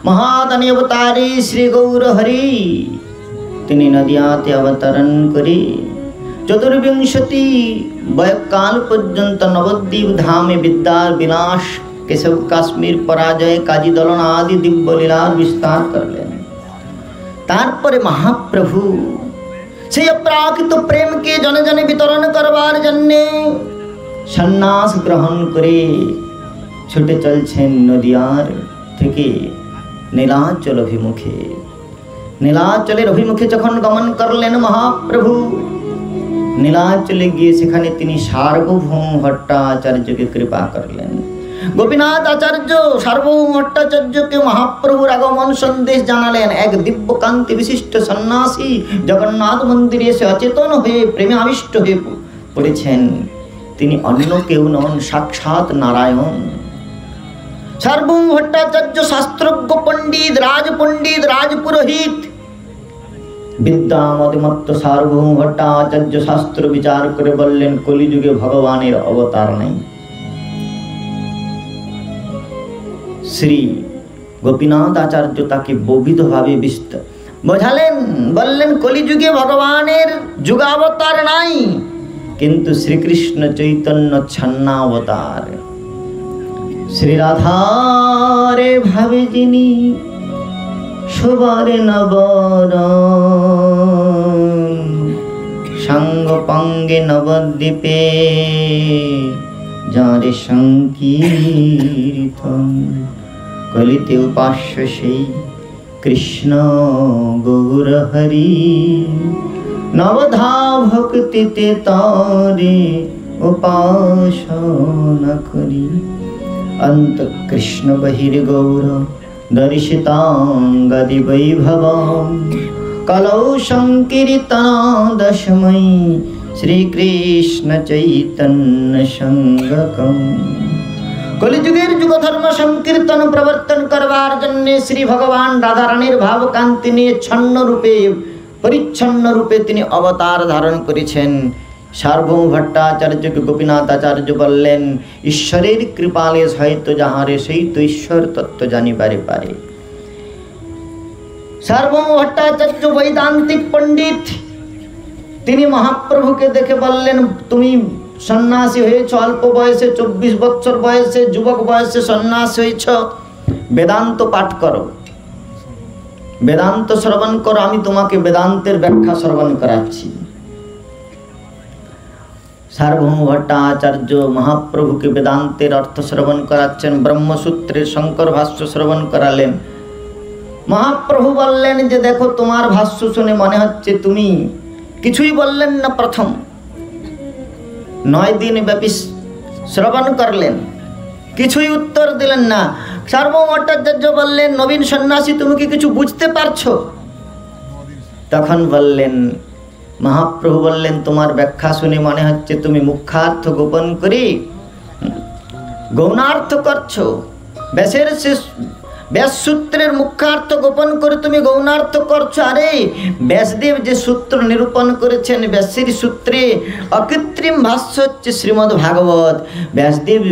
महादानी अवतारी श्री गौर हरि तिनी नदियाते अवतरण करी चतुर्विंशति वयकाल पर्यंत नवद्वीप धामे विद्या विनाश केशव काश्मीर पराजय काजी दलन आदि दिव्य लीलार विस्तार करलें। तारपरे महाप्रभु से अप्राकृत प्रेम के जन जन वितरण करवार जन्ने सन्यास ग्रहण करे छुटे चलछेन नदियार থেকে নীলাচল অভিমুখে। নীলাচলের অভিমুখে যখন গমন করলেন মহাপ্রভু, নীলাচলে গিয়ে সেখানে তিনি সার্বভৌম ভট্টাচার্যকে কৃপা করলেন। গোপীনাথ আচার্য সার্বভৌম ভট্টাচার্যকে মহাপ্রভুর আগমন সন্দেশ জানালেন। এক দিব্য কান্তি বিশিষ্ট সন্ন্যাসী জগন্নাথ মন্দিরে এসে অচেতন হয়ে প্রেমে আবিষ্ট হয়ে পড়েছেন। তিনি অন্য কেউ নন, সাক্ষাৎ নারায়ণ। সার্বভৌম ভট্টাচার্য শাস্ত্রজ্ঞ পণ্ডিত, রাজপুরোহিত, বিদ্যা মতিমত্ত সার্বভৌম ভট্টাচার্য শাস্ত্র বিচার করে বললেন কলিযুগে ভগবানের অবতার নাই। শ্রী গোপীনাথ আচার্য তাকে বহুবিধভাবে বোঝালেন, বললেন কলিযুগে ভগবানের যুগাবতার নাই, কিন্তু শ্রীকৃষ্ণ চৈতন্য ছন্নাবতার। শ্রী রাধারে ভাবে যিনি শোভারে নবরণ, সাঙ্গ পাঙ্গে নবদ্বীপে যারে সংকীর্তন, কলিতে উপাস্য সেই কৃষ্ণ গৌর হরি, নবধা ভক্তিতে তারে উপাসনা করি। অন্ত কৃষ্ণ বহির্গৌর দর্শিতাঙ্গদি বৈভবম, কলৌ সংকীর্তন দশমৈ শ্রীকৃষ্ণ চৈতন্য সঙ্গকম। কলিযুগের যুগধর্ম সংকীর্তন প্রবর্তন করবার জন্য শ্রী ভগবান রাধারানীর ভাবকান্তি নিয়ে পরিচ্ছন্ন রূপে তিনি অবতার ধারণ করেছেন। সার্বভৌম ভট্টাচার্যকে গোপীনাথ আচার্য বললেন, ঈশ্বরের কৃপালে হয়তো যাহারে সেই তো ঈশ্বর তত্ত্ব জানিবারে পারে। সার্বভৌম ভট্টাচার্য বৈদান্তিক পণ্ডিত, তিনি মহাপ্রভুকে দেখে বললেন, তুমি সন্ন্যাসী হয়েছ অল্প বয়সে, 24 বছর বয়সে, যুবক বয়সে সন্ন্যাসী হয়েছ, বেদান্ত পাঠ করো, বেদান্ত শ্রবণ করো, আমি তোমাকে বেদান্তের ব্যাখ্যা শ্রবণ করাচ্ছি। সার্বভৌম ভট্টাচার্য মহাপ্রভুকে বেদান্তের অর্থ শ্রবণ করাচ্ছেন, ব্রহ্মসূত্রের শঙ্কর ভাষ্য শ্রবণ করালেন। মহাপ্রভু বললেন যে দেখো, তোমার ভাষ্য শুনে মনে হচ্ছে তুমি কিছুই বললেন না। প্রথম 9 দিন ব্যাপী শ্রবণ করলেন, কিছুই উত্তর দিলেন না। সার্বভৌম ভট্টাচার্য বললেন, নবীন সন্ন্যাসী তুমি কি কিছু বুঝতে পারছো? তখন বললেন, মহাপ্রভু বললেন, তোমার ব্যাখ্যা শুনে মনে হচ্ছে তুমি মুখ্যার্থ গোপন করে গৌণার্থ করছো। ব্যাসসূত্রের মুখ্যার্থ গোপন করে তুমি গৌণার্থ করছো। আরে ব্যাসদেব যে সূত্র নিরূপণ করেছেন, ব্যাসের সূত্রে অকৃত্রিম ভাষ্য হচ্ছে শ্রীমদ্ ভাগবত। ব্যাসদেব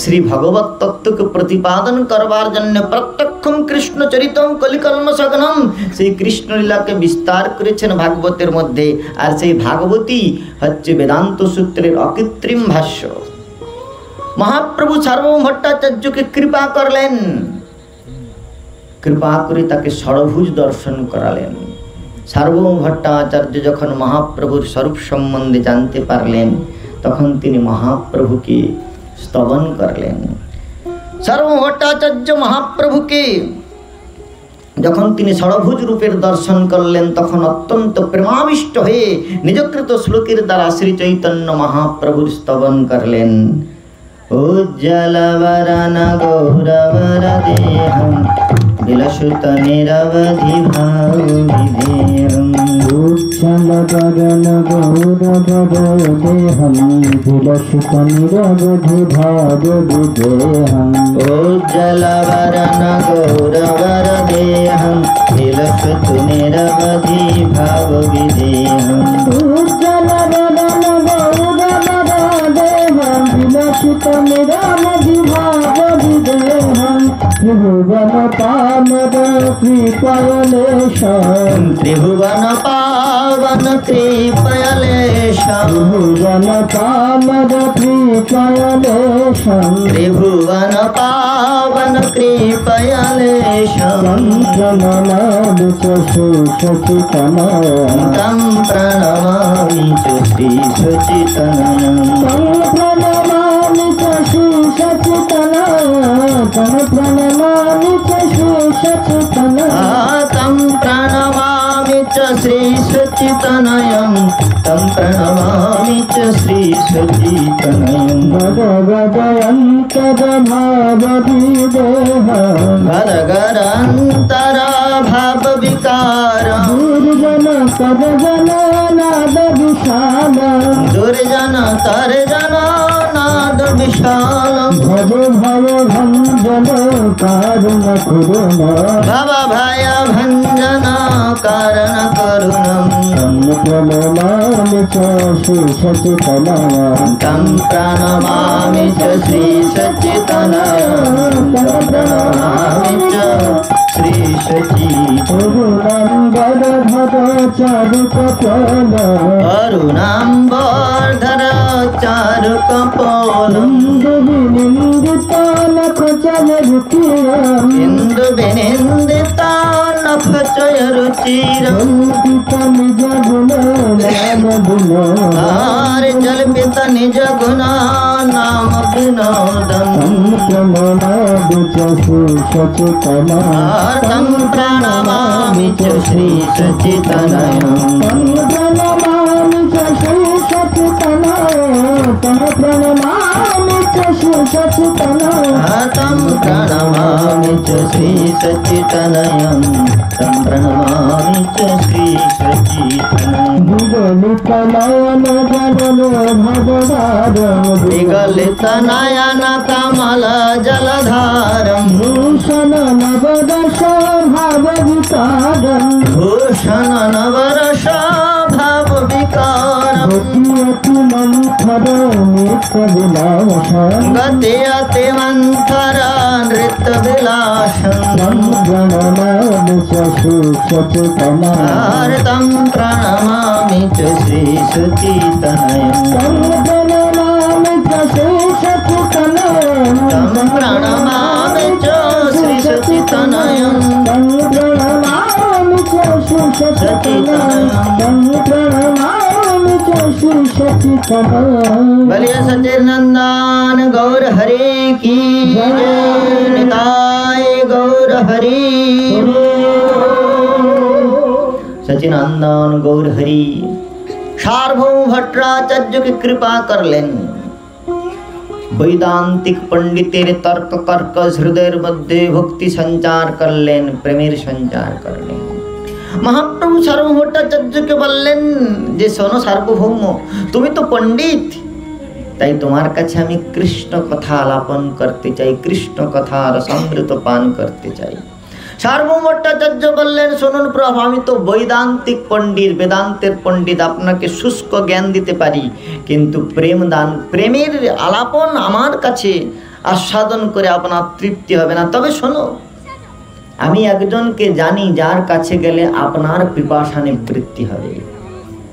শ্রী ভগবত তত্ত্বকে প্রতিপাদন করবার জন্য প্রত্যক্ষম কৃষ্ণ চরিতম কলিকলম সগনম, সেই কৃষ্ণলীলাকে বিস্তার করেছেন ভাগবতের মধ্যে। আর সেই ভাগবতী হচ্ছে বেদান্ত সূত্রের অকৃত্রিম ভাষ্য। মহাপ্রভু সার্বভৌম ভট্টাচার্যকে কৃপা করলেন, কৃপা করে তাকে ষড়ভুজ দর্শন করালেন। সার্বভৌম ভট্টাচার্য যখন মহাপ্রভুর স্বরূপ সম্বন্ধে জানতে পারলেন, তখন তিনি মহাপ্রভুকে স্তবন করলেন। সার্বভৌম ভট্টাচার্য মহাপ্রভুকে যখন তিনি ষড়ভুজ রূপের দর্শন করলেন, তখন অত্যন্ত প্রেমাবিষ্ট হয়ে নিজকৃত শ্লোকের দ্বারা শ্রী চৈতন্য মহাপ্রভুর স্তবন করলেন। উজ্জ্বলবরণ গৌরবরদেহম বিলসুত নিরবধি ভাববিদেহম, উজ্জ্বলবরণ গৌরবরদেহম বিলসুত নিরবধি ভাববিদেহম, উজ্জ্বলবরণ গৌরবরদেহম বিলসুত নিরবধি ভাববিদেহম, উজ্জ্বলবরণ বিলসিত নিরবধি ভাববিদেহম, ত্রিভুবন पावन कृपयलेशं त्रिभुवन पावन कृपयलेशं त्रिभुवन पावन कृपयलेशं त्रिभुवन पावन कृपयलेशं प्रणमामि च श्रीसच्चिदानन्दं तं प्रणमामि च श्रीसच्चिदानन्दं प्रणमामि च श्रीसच्चिदानन्दं प्रणमामि च श्रीसच्चिदानन्दं तं प्रणमामि च श्रीसच्चिदानन्दं तं प्रणमामि च श्रीसच्चिदानन्दं भगवदन्तरभावविदेहं भरगरन्तर भावविकारं दुर्जन सर्वजननादविशालं दुर्जन तर्जन नाद विशालं भव भंजन कारुण कुरुण भव भय भञ्जन कारण करुणं प्रणमामि च श्रीसच्चिदानन्दं तं प्रणमामि च श्रीसच्चिदानन्दं तं प्रणमामि च श्रीसच्चिदानन्दं अरुणाम्बरधर चारुकपोलं इंदु विनिन्दिता नखचय रुचिरं हार जल्पित निज गुणा नाम विनोदं तं प्रणमामि च श्रीसच्चिदानन्दं तं प्रणमामि च श्रीसच्चिदानन्दं तं प्रणमामि च श्रीसच्चिदानन्दं विगलित नयन कमल जलधारं भूषण नवदश भावविकारं भूषण नवरस भाव विकारं गति अति मंथर नृत्य विलासं तं प्रणमामि च श्रीसच्चिदानन्दं तं प्रणमामि च श्रीसच्चिदानन्दं बोलिए सच्चिदानंद गौर हरे की जय निताय गौर हरि सच्चिदानंद गौर हरि सार्वभौम भट्टाचार्य की कृपा कर लें वैदांतिक पंडितेर तर्क कर्कश हृदय मध्य भक्ति संचार कर लें प्रेमेर संचार कर लें महाप्रभु सार्वभौम भट्टाचार्यকে বললেন যে শোনো সার্বভৌম তুমি তো পণ্ডিত তাই তোমার কাছে আমি কৃষ্ণ কথা আলাপন করতে চাই কৃষ্ণ কথা রসামৃত পান করতে চাই সার্বভৌম ভট্টাচার্য বললেন শুনুন প্রভু আমি তো বৈদান্তিক পণ্ডিত বেদান্তের পণ্ডিত আপনাকে শুষ্ক জ্ঞান দিতে পারি কিন্তু প্রেম দান প্রেমের আলাপন আমার কাছে আস্বাদন করে আপনার তৃপ্তি হবে না তবে শোনো আমি একজনকে জানি যার কাছে গেলে আপনার পিপাসা নিবৃত্তি হবে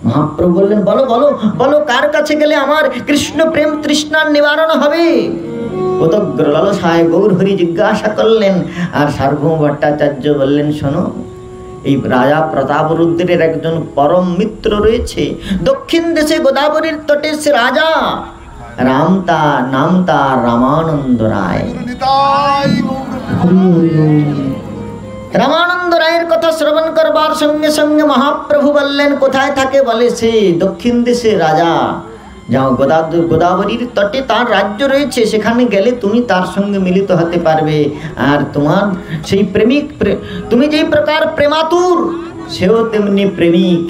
মহাপ্রভু বললেন বলো বলো বলো কার কাছে গেলে আমার কৃষ্ণ প্রেম তৃষ্ণার নিবারণ হবে কতগ্র লালসায় গৌর হরি জিজ্ঞাসা করলেন আর সার্বভৌম ভট্টাচার্য বললেন শোনো এই রাজা প্রতাপরুদ্রের একজন পরম মিত্র রয়েছে দক্ষিণ দেশে গোদাবরীর তটে সে রাজা নাম তার রামানন্দ রায় রামানন্দ রায়ের কথা শ্রবণ করবার সঙ্গে সঙ্গে মহাপ্রভু বললেন কোথায় থাকে বলে সে দক্ষিণ দেশে রাজা যাও গোদাবরীর তটে তার রাজ্য রয়েছে সেখানে গেলে তুমি তার সঙ্গে মিলিত হতে পারবে আর তোমার সেই প্রেমিক তুমি যেই প্রকার প্রেমাতুর সেও তেমনি প্রেমিক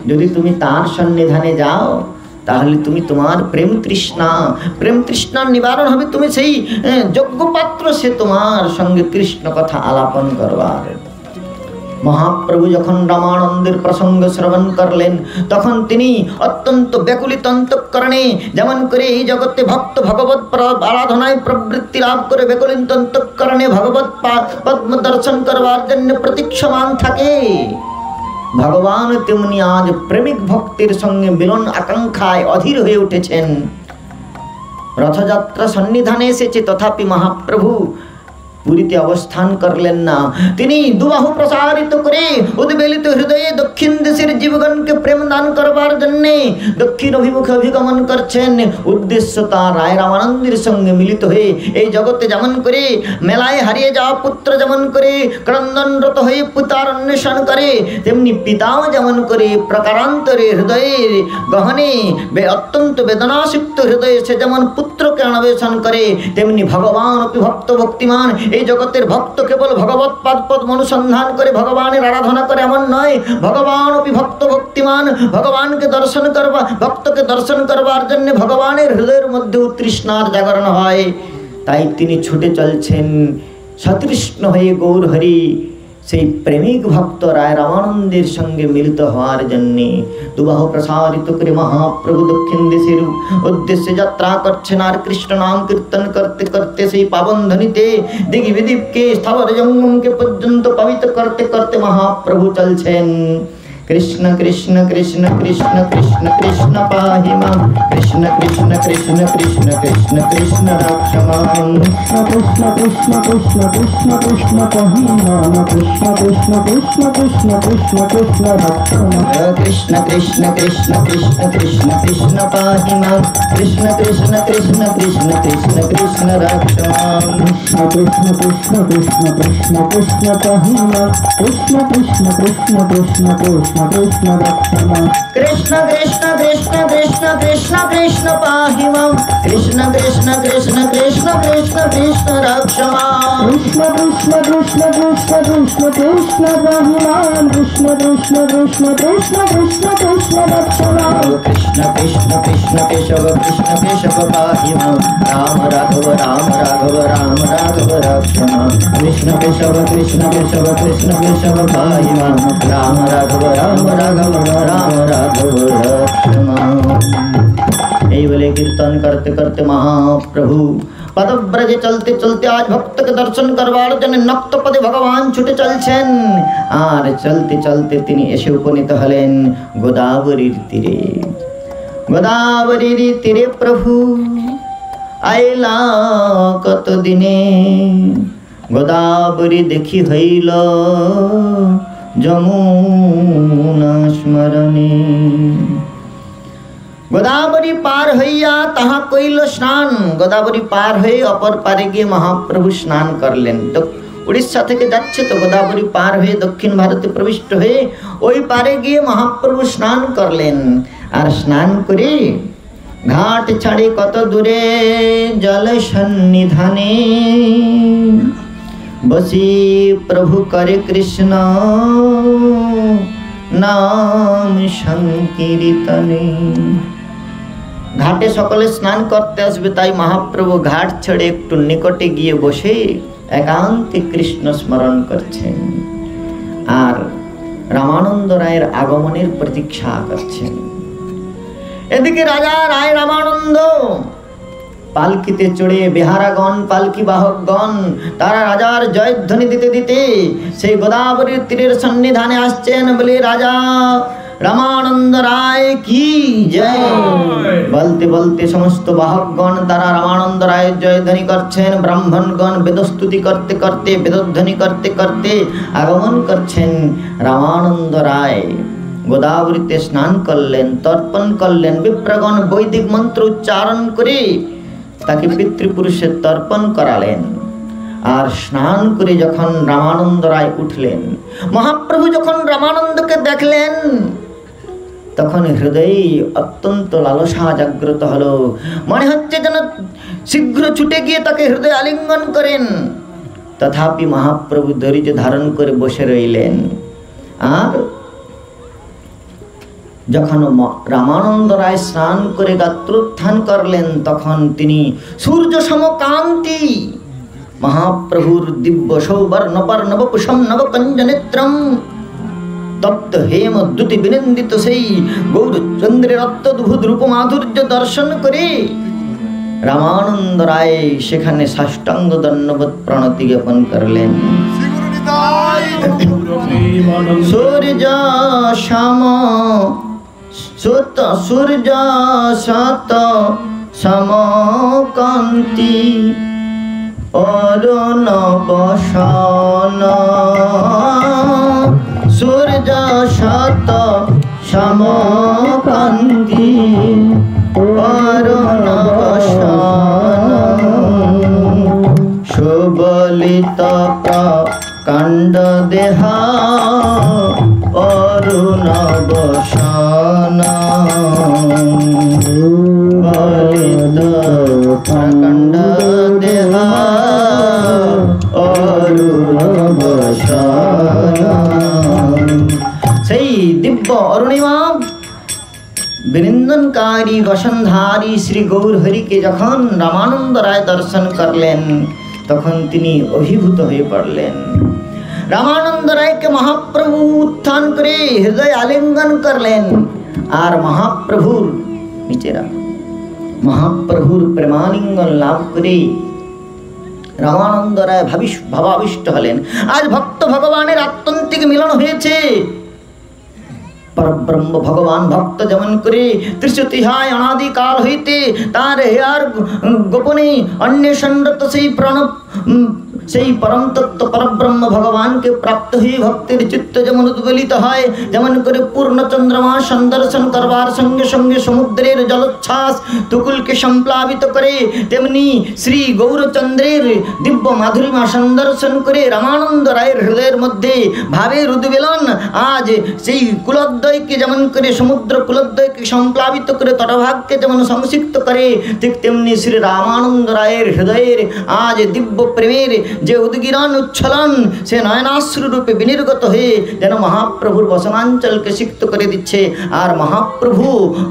যদি তুমি তার সন্নিধানে যাও তাহলে তুমি তোমার প্রেম তৃষ্ণার নিবারণ হবে তুমি সেই যোগ্য পাত্র সে তোমার সঙ্গে কৃষ্ণ কথা আলাপন করবার মহাপ্রভু যখন রামানন্দের প্রসঙ্গ শ্রবণ করলেন তখন তিনি অত্যন্ত ব্যাকুলিত অন্তঃকরণে, যেমন করে এই জগতে ভক্ত ভগবত আরাধনায় প্রবৃত্তি লাভ করে ব্যাকুলিত অন্তঃকরণে ভগবত পদ্ম দর্শন করবার জন্য প্রতীক্ষমান থাকে, ভগবান তেমনি আজ প্রেমিক ভক্তির সঙ্গে মিলন আকাঙ্ক্ষায় অধীর হয়ে উঠেছেন। রথযাত্রা সন্নিধানে এসেছে, তথাপি মহাপ্রভু পুরীতে অবস্থান করলেন না। তিনি দুবাহু প্রসারিত করে উদ্বেলিত হৃদয়ে দক্ষিণ দেশের জীবগণকে প্রেম দান করবার জন্যে দক্ষিণ অভিমুখে অভিগমন করছেন। উদ্দেশ্য তাঁর রায় রামানন্দের সঙ্গে মিলিত হয়ে এই জগতে যেমন করে মেলায় হারিয়ে যাওয়া পুত্র যেমন করে ক্রন্দনরত হয়ে পিতার অন্বেষণ করে, তেমনি পিতাও যেমন করে প্রকারান্তরে হৃদয়ের গহনে অত্যন্ত বেদনাসিক্ত হৃদয়ে সে যেমন পুত্রকে অন্বেষণ করে, তেমনি ভগবান অপি ভক্ত ভক্তিমান। এই জগতের ভক্ত কেবল ভগবৎ পাদপদ অনুসন্ধান করে ভগবানের আরাধনা করে এমন নয়, ভগবান অপি ভক্ত ভক্তিমান। ভগবানকে দর্শন করবা, ভক্তকে দর্শন করবার জন্য ভগবানের হৃদয়ের মধ্যে তৃষ্ণার জাগরণ হয়। তাই তিনি ছুটে চলছেন সতৃষ্ণ হয়ে গৌর হরি সেই প্রেমিক ভক্ত রায় রামানন্দের সঙ্গে মিলিত হওয়ার জন্যে দুবাহু প্রসারিত করে মহাপ্রভু দক্ষিণ দেশের উদ্দেশ্যে যাত্রা করছেন। আর কৃষ্ণ নাম কীর্তন করতে করতে সেই পাবন ধ্বনিতে দিগি বিদীপকে স্থাবর জঙ্গমকে পর্যন্ত পবিত্র করতে করতে মহাপ্রভু চলছেন। কৃষ্ণ কৃষ্ণ কৃষ্ণ কৃষ্ণ কৃষ্ণ কৃষ্ণ পাহি মাম, কৃষ্ণ কৃষ্ণ কৃষ্ণ কৃষ্ণ কৃষ্ণ কৃষ্ণ রক্ষ মাম, কৃষ্ণ কৃষ্ণ কৃষ্ণ কৃষ্ণ কৃষ্ণ পাহি মাম, কৃষ্ণ কৃষ্ণ কৃষ্ণ কৃষ্ণ কৃষ্ণ কৃষ্ণ রক্ষ মাম, কৃষ্ণ কৃষ্ণ কৃষ্ণ কৃষ্ণ কৃষ্ণ কৃষ্ণ পাহি মাম, কৃষ্ণ কৃষ্ণ কৃষ্ণ কৃষ্ণ কৃষ্ণ কৃষ্ণ রক্ষ মাম, কৃষ্ণ কৃষ্ণ কৃষ্ণ কৃষ্ণ কৃষ্ণ পাহি মাম, কৃষ্ণ কৃষ্ণ কৃষ্ণ কৃষ্ণ কৃষ্ণ কৃষ্ণ রক্ষ মাম, কৃষ্ণ কৃষ্ণ কৃষ্ণ কৃষ্ণ কৃষ্ণ কৃষ্ণ পাহি মাম, কৃষ্ণ কৃষ্ণ কৃষ্ণ কৃষ্ণ কৃষ্ণ কৃষ্ণ রক্ষ মাম, কৃষ্ণ কৃষ্ণ কৃষ্ণ কৃষ্ণ কৃষ্ণ কৃষ্ণ পাহি মাম, কৃষ্ণ কৃষ্ণ কৃষ্ণ কৃষ্ণ কৃষ্ণ কৃষ্ণ রক্ষ মাম, কৃষ্ণ কৃষ্ণ কৃষ্ণ কেশব কৃষ্ণ কেশব পাহি মাম, রাম রাঘব রাম রাঘব রাম রাঘব রক্ষ মাম, কৃষ্ণ কেশব কৃষ্ণ কেশব কৃষ্ণ কেশব পাহি মাম, রাম রাঘব রাম রাঘব রাম রাঘব রক্ষ মাম। এই বলে কীর্তন করতে করতে মহাপ্রভু পদব্রজে চলতে চলতে আজ ভক্তকে দর্শন করবার জন্য নক্ত পদে ভগবান ছুটে চলছেন। আর চলতে চলতে তিনি এসে উপনীত হলেন গোদাবরীর তীরে। গোদাবরীর তীরে প্রভু আইলা কত দিনে, গোদাবরী দেখি হইল যমুনা স্মরণে। গোদাবরী পার হইয়া তাহা কইল স্নান। গোদাবরী পার হয়ে অপর পারে গিয়ে মহাপ্রভু স্নান করলেন। উড়িষ্যা থেকে যাচ্ছে তো গোদাবরী পার হয়ে দক্ষিণ ভারতে প্রবিষ্ট হয়ে ওই পারে গিয়ে মহাপ্রভু স্নান করলেন। আর স্নান করে ঘাট ছাড়ে কত দূরে জল সন্নিধানে বসি প্রভু করে কৃষ্ণ নাম সংকীর্তনে। ঘাটে সকলে স্নান করতে আসবে, তাই মহাপ্রভু ঘাট ছেড়ে একটু নিকটে গিয়ে বসে একান্তে কৃষ্ণ স্মরণ করছেন আর রামানন্দ রায়ের আগমনের প্রতীক্ষা করছেন। এদিকে রাজা রায় রামানন্দ পালকিতে চড়ে বেহারাগণ পালকি বাহকগণ তারা রাজার জয়ধ্বনি দিতে দিতে সেই গোদাবরীর তীরের সন্নিধানে আসছেন। বলে রাজা রামানন্দ রায় কি জয় বলতে বলতে সমস্ত বাহকগণ তারা রামানন্দ রায়ের জয়ধ্বনি করছেন। ব্রাহ্মণগণ বেদস্তুতি করতে করতে বেদধ্বনি করতে করতে আগমন করছেন। রামানন্দ রায় গোদাবরীতে স্নান করলেন, তর্পণ করলেন। বিপ্রগণ বৈদিক মন্ত্র উচ্চারণ করে তাকে পিতৃপুরুষের তর্পণ করালেন। আর স্নান করে যখন রামানন্দ রায় উঠলেন, মহাপ্রভু যখন রামানন্দকে দেখলেন তখন হৃদয়ে অত্যন্ত লালসা জাগ্রত হলো। মনে হচ্ছে যেন শীঘ্র ছুটে গিয়ে তাকে হৃদয়ে আলিঙ্গন করেন। তথাপি মহাপ্রভু ধৈর্য ধারণ করে বসে রইলেন। আর যখন রামানন্দ রায় স্নান করে গাত্রোত্থান করলেন তখন তিনি সূর্য সমকান্তি মহাপ্রভুর দিব্য সৌবর্ণপর্ণবপুষম নবকঞ্জনেত্রম তপ্ত হেম দ্যুতি বিনিন্দিত সেই গৌরচন্দ্রের অত্যদ্ভুত রূপ মাধুর্য দর্শন করে রামানন্দ রায় সেখানে সাষ্টাঙ্গ দণ্ডবৎ প্রণতি জ্ঞাপন করলেন। সূর্য শ্যাম সুত সূর্য শত সমকান্তি অরুণ বসন সূর্য শত সমকান্তি অরুণ বসন সুবলিত প্রকাণ্ড দেহা অরুণ বসন বলিত প্রকাণ্ড দেহা অরুণ বসন। সেই দিব্য অরুণিমা বৃন্দনকারী বসনধারী শ্রী গৌর হরিকে যখন রামানন্দ রায় দর্শন করলেন তখন তিনি অভিভূত হয়ে পড়লেন। রামানন্দ রায়কে মহাপ্রভু উত্থান করে হৃদয় আলিঙ্গন করলেন আর মহাপ্রভুর নিচেরা মহাপ্রভুর প্রেমালিঙ্গন লাভ করে রামানন্দ রায় ভাবাবিষ্ট হলেন। আজ ভক্ত ভগবানের আত্যন্তিক মিলন হয়েছে। পরব্রহ্ম ভগবান ভক্ত যেমন করে ত্রিশতিহায় অনাদিকাল হইতে তার হেয়ার গোপনে অন্বেষণরত সেই পরম তত্ত্ব পরব্রহ্ম ভগবানকে প্রাপ্ত হয়ে ভক্তের চিত্ত যেমন উদ্বেলিত হয়, যেমন করে পূর্ণ চন্দ্রমা সন্দর্শন করবার সঙ্গে সঙ্গে সমুদ্রের জলোচ্ছ্বাস তুকুলকে সম্প্লাবিত করে, তেমনি শ্রী গৌরচন্দ্রের দিব্য মাধুরিমা সন্দর্শন করে রামানন্দ রায়ের হৃদয়ের মধ্যে ভাবের উদ্বেলন আজ সেই কুলোদ্বয়কে যেমন করে সমুদ্র কুলোদ্বয়কে সম্প্লাবিত করে তটভাগকে যেমন সংসিক্ত করে, ঠিক তেমনি শ্রী রামানন্দ রায়ের হৃদয়ের আজ দিব্য প্রেমের যে উদ্গীরণ উচ্ছলন সে নয়নাশ্রু রূপে বিনির্গত হয়ে যেন মহাপ্রভুর বসনাঞ্চলকে সিক্ত করে দিচ্ছে। আর মহাপ্রভু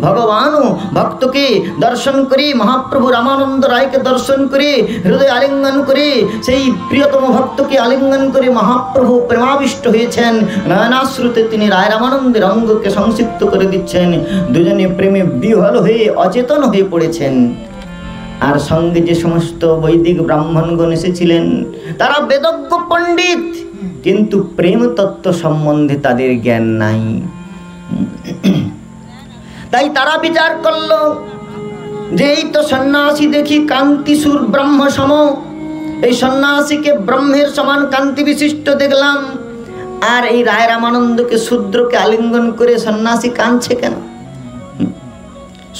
ভগবানও ভক্তকে দর্শন করে, মহাপ্রভু রামানন্দ রায়কে দর্শন করে হৃদয় আলিঙ্গন করে সেই প্রিয়তম ভক্তকে আলিঙ্গন করে মহাপ্রভু প্রেমাবিষ্ট হয়েছেন। নয়নাশ্রুতে তিনি রায় রামানন্দের অঙ্গকে সংসিক্ত করে দিচ্ছেন। দুজনে প্রেমে বিহ্বল হয়ে অচেতন হয়ে পড়েছেন। আর সঙ্গে যে সমস্ত বৈদিক ব্রাহ্মণগণ এসেছিলেন তারা বেদজ্ঞ পণ্ডিত, কিন্তু প্রেম তত্ত্ব সম্বন্ধে তাদের জ্ঞান নাই। তাই তারা বিচার করল যে এই তো সন্ন্যাসী দেখি কান্তিসুর ব্রহ্ম সম, এই সন্ন্যাসীকে ব্রহ্মের সমান কান্তি বিশিষ্ট দেখলাম, আর এই রায় রামানন্দকে শূদ্রকে আলিঙ্গন করে সন্ন্যাসী কাঁদছে কেন?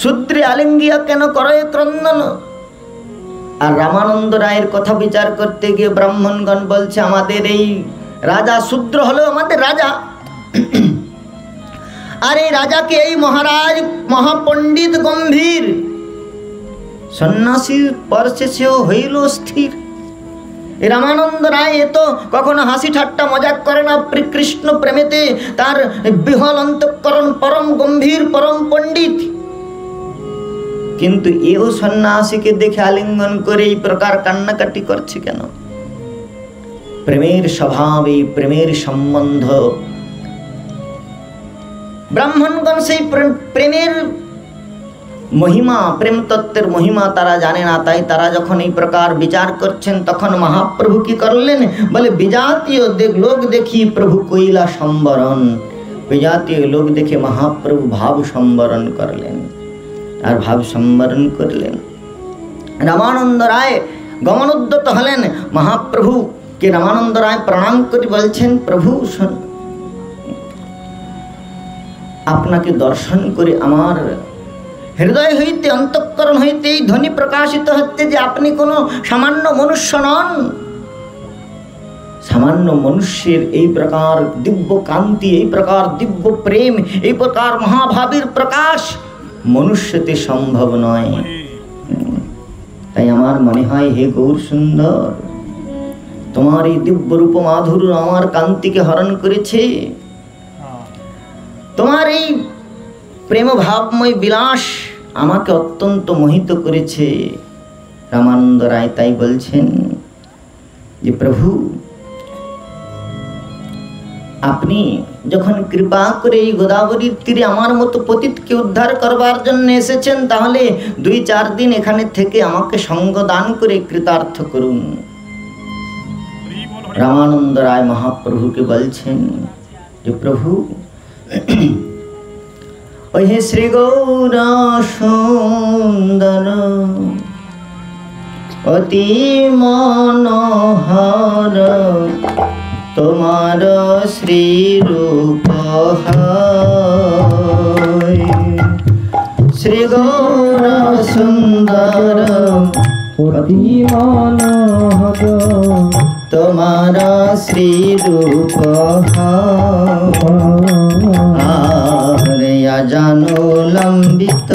শূদ্রে আলিঙ্গিয়া কেন করয়ে ক্রন্দন? আর রামানন্দ রায়ের কথা বিচার করতে গিয়ে ব্রাহ্মণগণ বলছে আমাদের এই রাজা শূদ্র হলেও আমাদের রাজা, আর এই রাজাকে এই মহারাজ মহাপণ্ডিত গম্ভীর সন্ন্যাসীর পরশে সেও হইল স্থির। এই রামানন্দ রায় এ তো কখনো হাসি ঠাট্টা মজাক করে না, কৃষ্ণ প্রেমেতে তার বিহল অন্তঃকরণ পরম গম্ভীর পরম পণ্ডিত, কিন্তু এও সন্ন্যাসীকে দেখে আলিঙ্গন করে এই প্রকার কান্নাকাটি করছে কেন? প্রেমের স্বভাব, এই প্রেমের সম্বন্ধ ব্রাহ্মণগণ সেই প্রেমের মহিমা, প্রেম তত্ত্বের মহিমা তারা জানে না। তাই তারা যখন এই প্রকার বিচার করছেন তখন মহাপ্রভু কি করলেন বলে বিজাতীয় লোক দেখি প্রভু কইলা সম্বরণ। বিজাতীয় লোক দেখে মহাপ্রভু ভাব সম্বরণ করলেন আর ভাব সম্বরণ করলেন। রামানন্দ রায় গমনোদ্যত হলেন। মহাপ্রভুকে রামানন্দ রায় প্রণাম করে বলছেন প্রভু আপনাকে দর্শন করে আমার হৃদয় হইতে অন্তঃকরণ হইতে এই ধ্বনি প্রকাশিত হচ্ছে যে আপনি কোনো সামান্য মনুষ্য নন। সামান্য মনুষ্যের এই প্রকার দিব্য কান্তি, এই প্রকার দিব্য প্রেম, এই প্রকার মহাভাবের প্রকাশ মনুষ্যতে সম্ভব নয়। তাই আমার মনে হয় হে গৌর সুন্দর, তোমার এই দিব্য রূপ মাধুর্য আমার কান্তিকে হরণ করেছে। তোমার এই প্রেম ভাবময় বিলাস আমাকে অত্যন্ত মোহিত করেছে। রামানন্দ রায় তাই বলছেন যে প্রভু আপনি যখন কৃপা করে এই গোদাবরীর তীরে আমার মতো পতিতকে উদ্ধার করবার জন্য এসেছেন, তাহলে 2-4 দিন এখানে থেকে আমাকে সঙ্গ দান করে কৃতার্থ করুন। রামানন্দ রায় মহাপ্রভুকে বলছেন যে প্রভু ওই হে শ্রী গৌর সুন্দর অতি মনোহর তোমার শ্রী রূপ শ্রী গৌর সুন্দর অতি মনোহর তোমার শ্রী রূপ জানো লম্বিত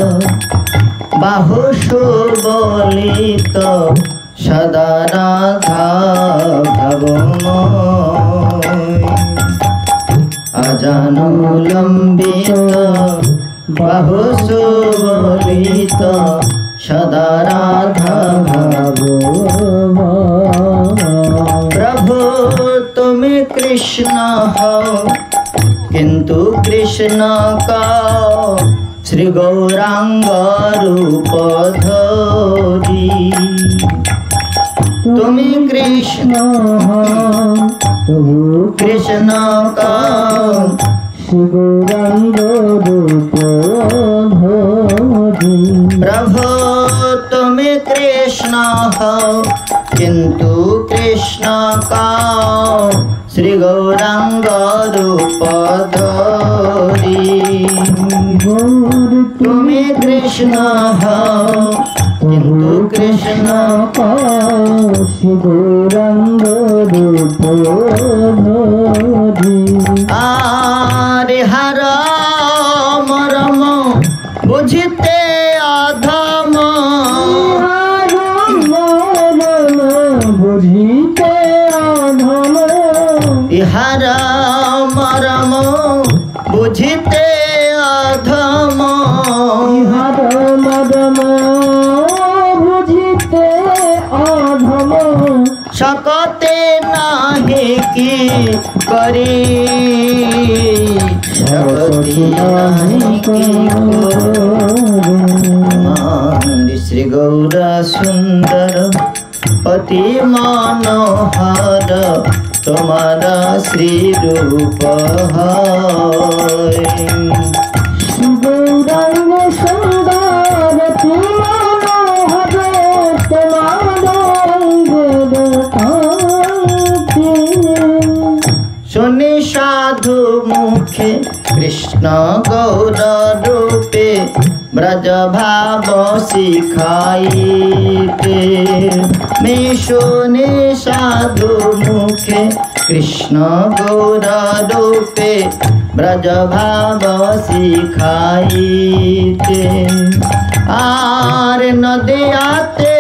বাহু সুবলিত সদা রাধা ভাবময় আজানো লম্বিত বাহু সুবলিত সদা রাধা ভাবময়। প্রভু তুমি কৃষ্ণ হও কিন্তু কৃষ্ণ কা শ্রী গৌরাঙ্গ রূপ ধরি। তুমি কৃষ্ণ কৃষ্ণ কা শ্রী গৌরাঙ্গ রূপ ধরি। প্রভু তুমি কৃষ্ণ হও কিন্তু কৃষ্ণ কা শ্রী গৌরাঙ্গ রূপ ধরি। তুমি কৃষ্ণ হও কিন্তু কৃষ্ণ শ্রী গৌরাঙ্গ রূপ ধরি। আরে হার মরম বুঝিতে অধম বুঝিতে অধম ইহার মরম বুঝিতে অধম ইহার মরম বুঝিতে অধম সকতে নাহি কি করি সকতি নাহি কি করি। শ্রী গৌর সুন্দর অতি মনোহর তোমার শ্রী রূপ শ্রী গৌরাঙ্গ সুন্দর অতি মনোহর তোমার শুনি সাধু মুখে কৃষ্ণ গৌর রূপে ব্রজ ভাব শিখাইতে। মে শুনি সাধু মুখে কৃষ্ণ গৌর রূপে ব্রজ ভাব শিখাইতে। আর নদিয়াতে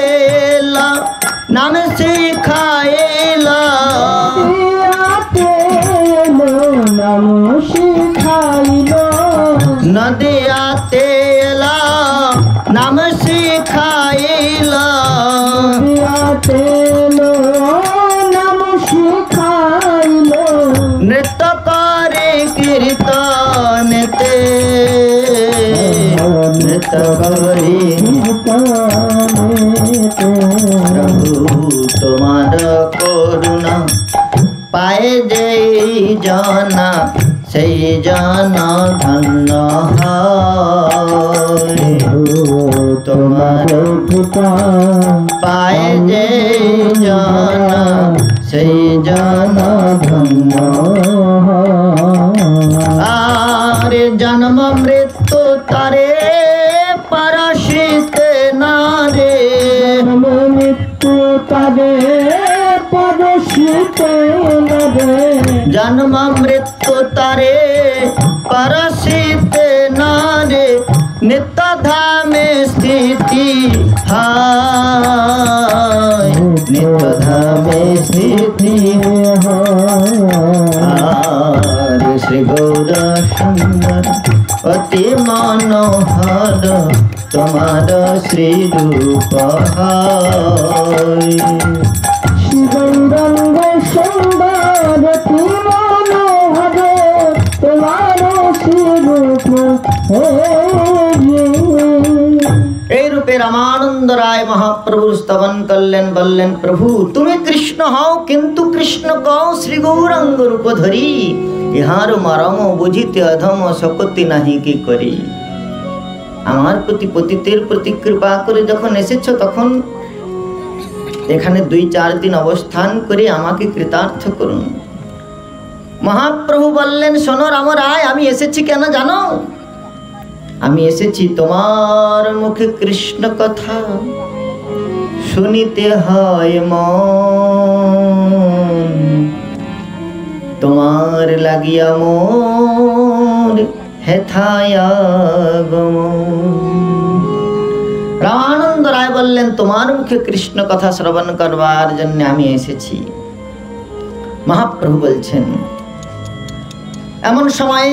নাম শিখাইলা নাম শিখাইল নদিয়াতে নাম শিখাইল নাম শিখাইল নৃত্য করে কীর্তনেতে নৃত্য করে প্রভু তোমার করুণা পায়ে যেই জানা সেই জানা ধন্য হয়। তোমার পায়ে যেই জানা সেই জানা ধন্য আর জন্ম মৃত্যু তারে পরশিতে না রে মৃত্যু তারে পরশিতে না রে জন্ম মৃত্যু তারে পরশিতে না রে নিত্য ধামে স্থিতি হায় নিত্য ধামে স্থিতি হায়। শ্রী গৌর সুন্দর অতি মনোহর তোমার শ্রী রূপ শ্রী গৌরাঙ্গ এই রূপে রামানন্দ রায় মহাপ্রভুর স্তবন করলেন, বললেন প্রভু তুমি কৃষ্ণ হও, কিন্তু কৃষ্ণ কও শ্রী গৌরাঙ্গ রূপ ধরি, ইহার মরম বুঝিতে অধম শকতি নাহি কি করি। আমার প্রতি পতিতের প্রতি কৃপা করে যখন এসেছ, তখন এখানে 2-4 দিন অবস্থান করে আমাকে কৃতার্থ করুন। মহাপ্রভু বললেন শোনো রাম রায়, আমি এসেছি কেন জানো? আমি এসেছি তোমার মুখে কৃষ্ণ কথা শুনিতে হয় মন, তোমার লাগিয়া মোর হেথায় আগমন। রামানন্দ রায় বললেন তোমার মুখে কৃষ্ণ কথা শ্রবণ করবার জন্য আমি এসেছি। মহাপ্রভু বলছেন, এমন সময়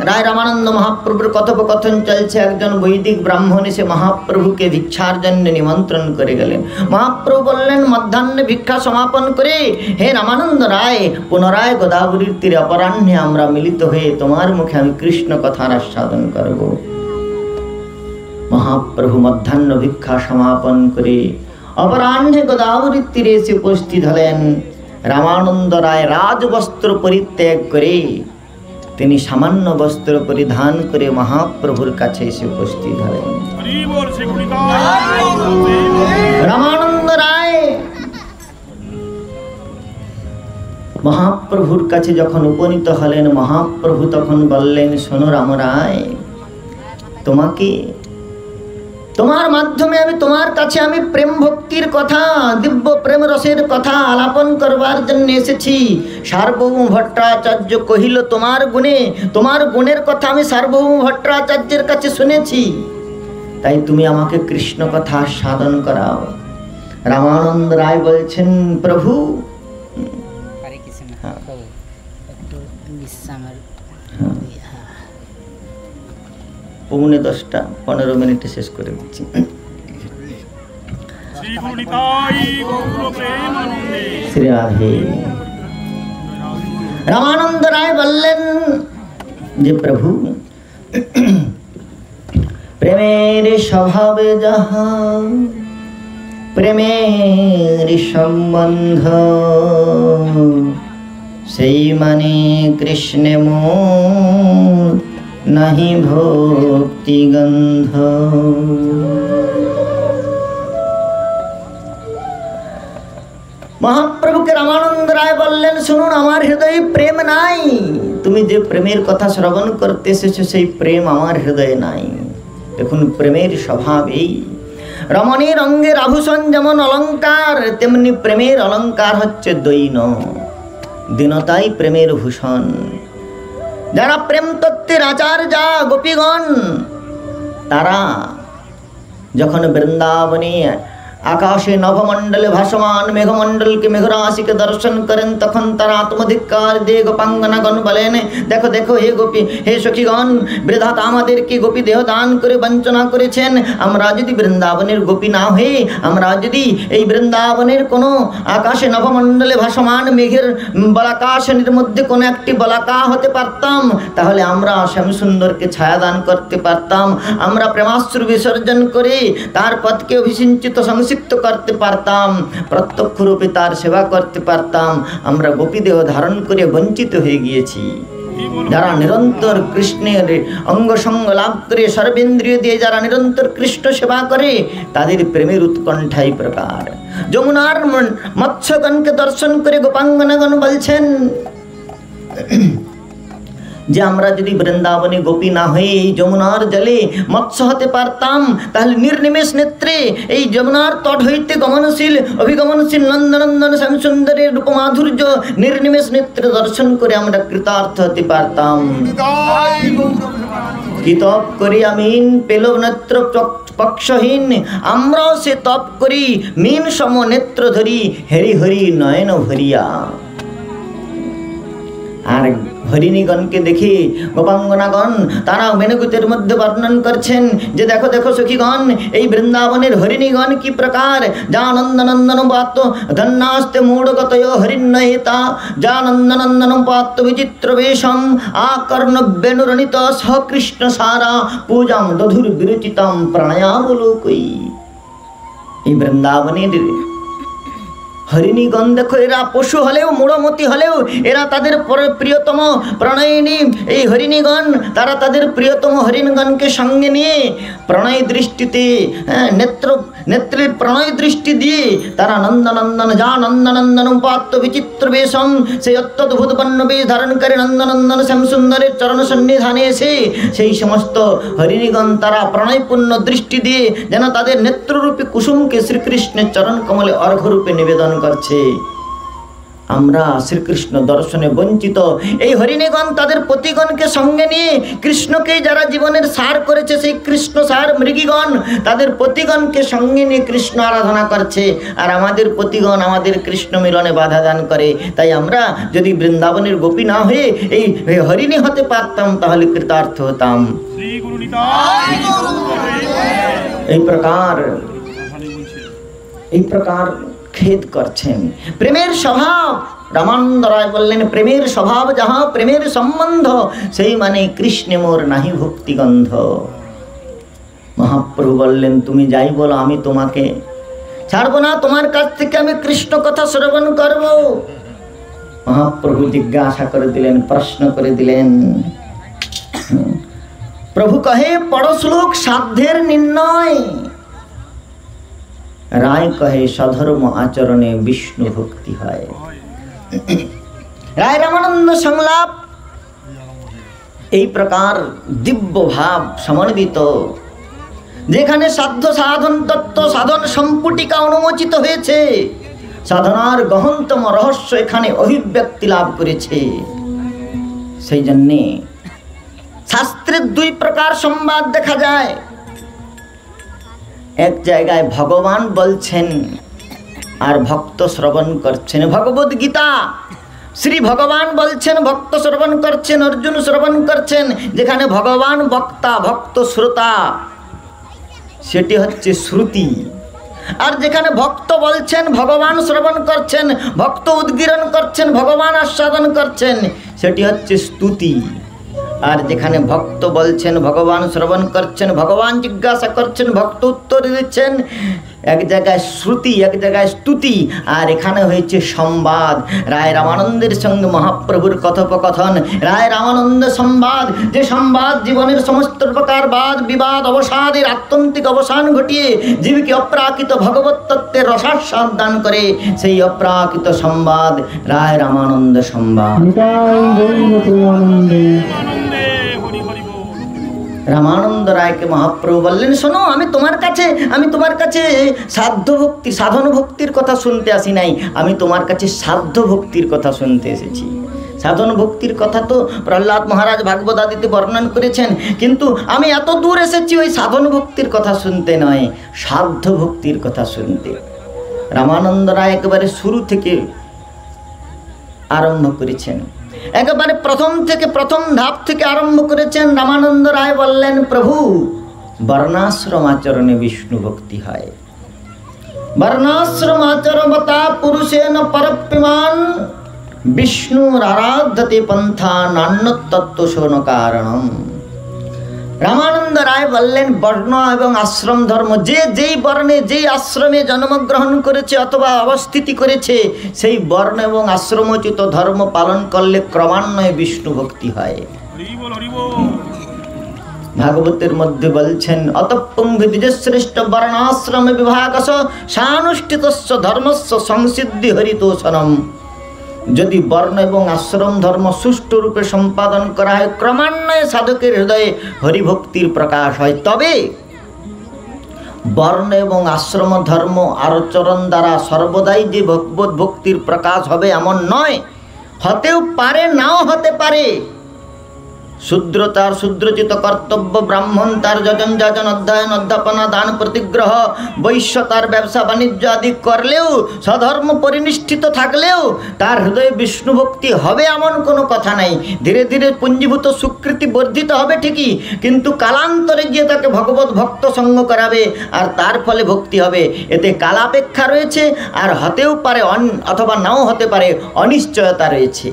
রায় রামানন্দ মহাপ্রভুর কথোপকথন চলছে। একজন বৈদিক ব্রাহ্মণ এসে মহাপ্রভুকে ভিক্ষার জন্য নিমন্ত্রণ করে গেলেন। মহাপ্রভু বললেন মধ্যাহ্নে ভিক্ষা সমাপন করে হে রামানন্দ রায়, পুনরায় গোদাবরীর তীরে অপরাহ্নে আমরা মিলিত হয়ে তোমার মুখে আমি কৃষ্ণ কথার আস্বাদন করব। মহাপ্রভু মধ্যাহ্ন ভিক্ষা সমাপন করে অপরাহ্নে গোদাবরীর তীরে এসে উপস্থিত হলেন। রামানন্দ রায় রাজবস্ত্র পরিত্যাগ করে তিনি সামান্য বস্ত্র পরিধান করে মহাপ্রভুর কাছে এসে উপস্থিত হলেন। রামানন্দ রায় মহাপ্রভুর কাছে যখন উপনীত হলেন, মহাপ্রভু তখন বললেন শোনো রাম রায়, তোমাকে তোমার মাধ্যমে আমি তোমার কাছে আমি প্রেম ভক্তির কথা, দিব্য প্রেম রসের কথা আলাপন করবার জন্য এসেছি। সার্বভৌম ভট্টাচার্য কহিল তোমার গুণে, তোমার গুণের কথা আমি সার্বভৌম ভট্টাচার্যের কাছে শুনেছি, তাই তুমি আমাকে কৃষ্ণ কথা সাধন করাও। রামানন্দ রায় বলছেন প্রভু পৌনে 10টা 15 মিনিটে শেষ করে দিচ্ছি। শ্রী রাধে। রামানন্দ রায় বললেন যে প্রভু প্রেমের স্বভাবে যাহা প্রেমের সম্বন্ধ, সেই মানে কৃষ্ণে মোর নাহি ভক্তি গন্ধ। মহাপ্রভুকে রামানন্দ রায় বললেন শুনুন, আমার হৃদয়ে প্রেম নাই। তুমি যে প্রেমের কথা শ্রবণ করতে এসেছো সেই প্রেম আমার হৃদয়ে নাই। দেখুন প্রেমের স্বভাব এই, রমণীর অঙ্গের আভূষণ যেমন অলঙ্কার, তেমনি প্রেমের অলঙ্কার হচ্ছে দৈন, দীনতাই প্রেমের ভূষণ। যারা প্রেম তত্ত্বের আচার্য গোপীগণ, তারা যখন বৃন্দাবনে আকাশে নভমণ্ডলে ভাসমান মেঘমণ্ডলকে মেঘরাশিকে দর্শন করেন, তখন তারা আত্মধিক্কার দিয়ে গোপাঙ্গনাগণ বলেন দেখো দেখো হে গোপী, হে সখীগণ, বিধাতা আমাদেরকে গোপী দেহ দান করে বঞ্চনা করেছেন। আমরা যদি বৃন্দাবনের গোপী না হয়ে আমরা যদি এই বৃন্দাবনের কোনো আকাশে নভমণ্ডলে ভাসমান মেঘের বলাকাশের মধ্যে কোনো একটি বলাকা হতে পারতাম, তাহলে আমরা শ্যামসুন্দরকে ছায়াদান করতে পারতাম। আমরা প্রেমাশ্রু বিসর্জন করে তার পথকে অভিসিঞ্চিত সংক্ষিপ্ত করতে পারতাম, প্রত্যক্ষ রূপে তার সেবা করতে পারতাম। আমরা গোপীদেহ ধারণ করে বঞ্চিত হয়ে গিয়েছি। যারা নিরন্তর কৃষ্ণের অঙ্গ সঙ্গ লাভ করে সর্বেন্দ্রিয় দিয়ে যারা নিরন্তর কৃষ্ণ সেবা করে, তাদের প্রেমের উৎকণ্ঠাই প্রকার। যমুনার মৎস্যগণকে দর্শন করে গোপাঙ্গনাগণ বলছেন যে আমরা যদি বৃন্দাবনে গোপী না হয়ে এই যমুনার জলে মৎস্য হতে পারতাম, তাহলে নির্নিমেষ নেত্রে এই যমুনার তট হইতে গমনশীল অভিগমনশীল নন্দনন্দন শ্যামসুন্দরের রূপমাধুর্য নির্নিমেষ নেত্রে দর্শন করে আমরা কৃতার্থ হতে পারতাম। কি তপ করি আমিন পেল নেত্র পক্ষহীন, আমরাও সে তপ করি মিন সম নেত্র ধরি হেরি হরি নয়ন ভরিয়া। আর হরিণীগণকে দেখে গোপাঙ্গনাগণ তারা মেনকুতের মধ্যে বর্ণন করছেন যে দেখো দেখো সখীগণ, এই বৃন্দাবনের হরিণীগণ কি প্রকার, যা নন্দনন্দন পাত্র ধন্যাস্তে মূঢ়গতয় হরিণ্যহিতা, যা নন্দনন্দন পাত্র বিচিত্র বেশম আকর্ণ বেণুরণিত সকৃষ্ণ সারা পূজাম দধুর বিরচিতাম প্রাণায়াবলোকই। এই বৃন্দাবনের হরিণীগণ দেখো, এরা পশু হলেও মূঢ়মতি হলেও এরা তাদের প্রিয়তম প্রণয়িনী এই হরিণীগণ, তারা তাদের প্রিয়তম হরিণগণকে সঙ্গে নিয়ে প্রণয় দৃষ্টিতে নেত্রের প্রণয় দৃষ্টি দিয়ে তারা নন্দনন্দন যা নন্দনন্দন পাত্র বিচিত্র বেশম সেই অত্যদ্ভুত বন্য বেশ ধারণ করে নন্দনন্দন শ্যামসুন্দরের চরণ সন্নিধানে এসে সেই সমস্ত হরিণীগণ তারা প্রণয়পূর্ণ দৃষ্টি দিয়ে যেন তাদের নেত্ররূপী কুসুমকে শ্রীকৃষ্ণের চরণ কমলে অর্ঘ্যরূপে নিবেদন করছে। আমরা শ্রীকৃষ্ণ দর্শনে বঞ্চিত এই হরিণীগণ তাদের পতিগণকে সঙ্গে নিয়ে কৃষ্ণকে যারা জীবনের সার করেছে সেই কৃষ্ণ সার মৃগীগণ তাদের পতিগণকে সঙ্গে নিয়ে কৃষ্ণ আরাধনা করছে, আর আমাদের পতিগণ আমাদের কৃষ্ণ মিলনে বাধা দান করে। তাই আমরা যদি বৃন্দাবনের গোপী না হয়ে এই হরিণী হতে পারতাম তাহলে কৃতার্থ হতাম। এই প্রকার খেদ করছেন। প্রেমের স্বভাব, রামানন্দ রায় বললেন প্রেমের স্বভাব যাহা প্রেমের সম্বন্ধ, সেই মানে কৃষ্ণে মোর নাহি ভক্তিগন্ধ। মহাপ্রভু বললেন তুমি যাই বলো আমি তোমাকে ছাড়বো না, তোমার কাছ থেকে আমি কৃষ্ণ কথা শ্রবণ করব। মহাপ্রভু জিজ্ঞাসা করে দিলেন, প্রশ্ন করে দিলেন। প্রভু কহে পড়ো শ্লোক সাধ্যের নির্ণয়, রায় কহে সধর্ম আচরণে বিষ্ণু ভক্তি হয়। রায় রামানন্দ সংলাপ এই প্রকার দিব্য ভাব সমন্বিত, যেখানে সাধ্য সাধন তত্ত্ব সাধন সম্পুটিকা অনুমোচিত হয়েছে, সাধনার গহনতম রহস্য এখানে অভিব্যক্তি লাভ করেছে। সেই জন্যে শাস্ত্রের দুই প্রকার সংবাদ দেখা যায়। এক জায়গায় ভগবান বলছেন আর ভক্ত শ্রবণ করছেন। ভগবদ গীতা শ্রী ভগবান বলছেন, ভক্ত শ্রবণ করছেন, অর্জুন শ্রবণ করছেন। যেখানে ভগবান বক্তা ভক্ত শ্রোতা সেটি হচ্ছে শ্রুতি, আর যেখানে ভক্ত বলছেন ভগবান শ্রবণ করছেন, ভক্ত উদ্গীরণ করছেন, ভগবান আস্বাদন করছেন, সেটি হচ্ছে স্তুতি। আর যেখানে ভক্ত বলছেন ভগবান শ্রবণ করছেন, ভগবান জিজ্ঞাসা করছেন, ভক্ত উত্তর দিচ্ছেন, এক জায়গায় শ্রুতি এক জায়গায় স্তুতি, আর এখানে হয়েছে সংবাদ। রায় রামানন্দের সঙ্গে মহাপ্রভুর কথোপকথন, রায় রামানন্দ সংবাদ, যে সংবাদ জীবনের সমস্ত প্রকার বাদ বিবাদ অবসাদের আত্যন্তিক অবসান ঘটিয়ে জীবকে অপ্রাকৃত ভগবত তত্ত্বের রসাস্বাদ দান করে, সেই অপ্রাকৃত সংবাদ রায় রামানন্দ সংবাদ। রামানন্দ রায়কে মহাপ্রভু বললেন, শোনো আমি তোমার কাছে সাধ্য ভক্তি সাধন ভক্তির কথা শুনতে আসি নাই, আমি তোমার কাছে সাধ্য ভক্তির কথা শুনতে এসেছি। সাধন ভক্তির কথা তো প্রহ্লাদ মহারাজ ভাগবত আদিতে বর্ণন করেছেন, কিন্তু আমি এত দূর এসেছি ওই সাধন ভক্তির কথা শুনতে নয়, সাধ্য ভক্তির কথা শুনতে। রামানন্দ রায় একেবারে শুরু থেকে আরম্ভ করেছেন, একেবারে প্রথম ধাপ থেকে আরম্ভ করেছেন। রামানন্দ রায় বললেন, প্রভু বর্ণাশ্রম আচরণে বিষ্ণু ভক্তি হয়। বর্ণাশ্রম আচরণতা পুরুষেন পরপ্যমান বিষ্ণুর আরাধ্যতে পন্থা নান্যতত্ত্ব শোন কারণম। রামানন্দ রায় বললেন, বর্ণ এবং আশ্রম ধর্ম, যেই বর্ণে যেই আশ্রমে জন্মগ্রহণ করেছে অথবা অবস্থিতি করেছে, সেই বর্ণ এবং আশ্রমোচিত ধর্ম পালন করলে ক্রমান্বয়ে বিষ্ণু ভক্তি হয়। ভাগবতের মধ্যে বলছেন, অতঃপঙ্গি দ্বিজশ্রেষ্ঠ বর্ণাশ্রমে বিভাগস সানুষ্ঠিতস্য ধর্মস্য সংসিদ্ধি হরিতোষণম। যদি বর্ণ এবং আশ্রম ধর্ম সুষ্ঠুরূপে সম্পাদন করা হয়, ক্রমান্বয়ে সাধকের হৃদয়ে হরিভক্তির প্রকাশ হয়। তবে বর্ণ এবং আশ্রম ধর্ম আচরণ দ্বারা সর্বদাই যে ভগবত ভক্তির প্রকাশ হবে এমন নয়, হতেও পারে নাও হতে পারে। শূদ্র তার শূদ্রচিত কর্তব্য, ব্রাহ্মণ তার যজন যাজন অধ্যয়ন অধ্যাপনা দান প্রতিগ্রহ, বৈশ্য তার ব্যবসা বাণিজ্য আদি করলেও স্বধর্ম পরিনিষ্ঠিত থাকলেও তার হৃদয়ে বিষ্ণু ভক্তি হবে এমন কোনো কথা নাই। ধীরে ধীরে পুঞ্জীভূত সুকৃতি বর্ধিত হবে ঠিকই, কিন্তু কালান্তরে গিয়ে তাকে ভগবত ভক্ত সঙ্গ করাবে আর তার ফলে ভক্তি হবে। এতে কালাপেক্ষা রয়েছে, আর হতেও পারে অথবা নাও হতে পারে, অনিশ্চয়তা রয়েছে।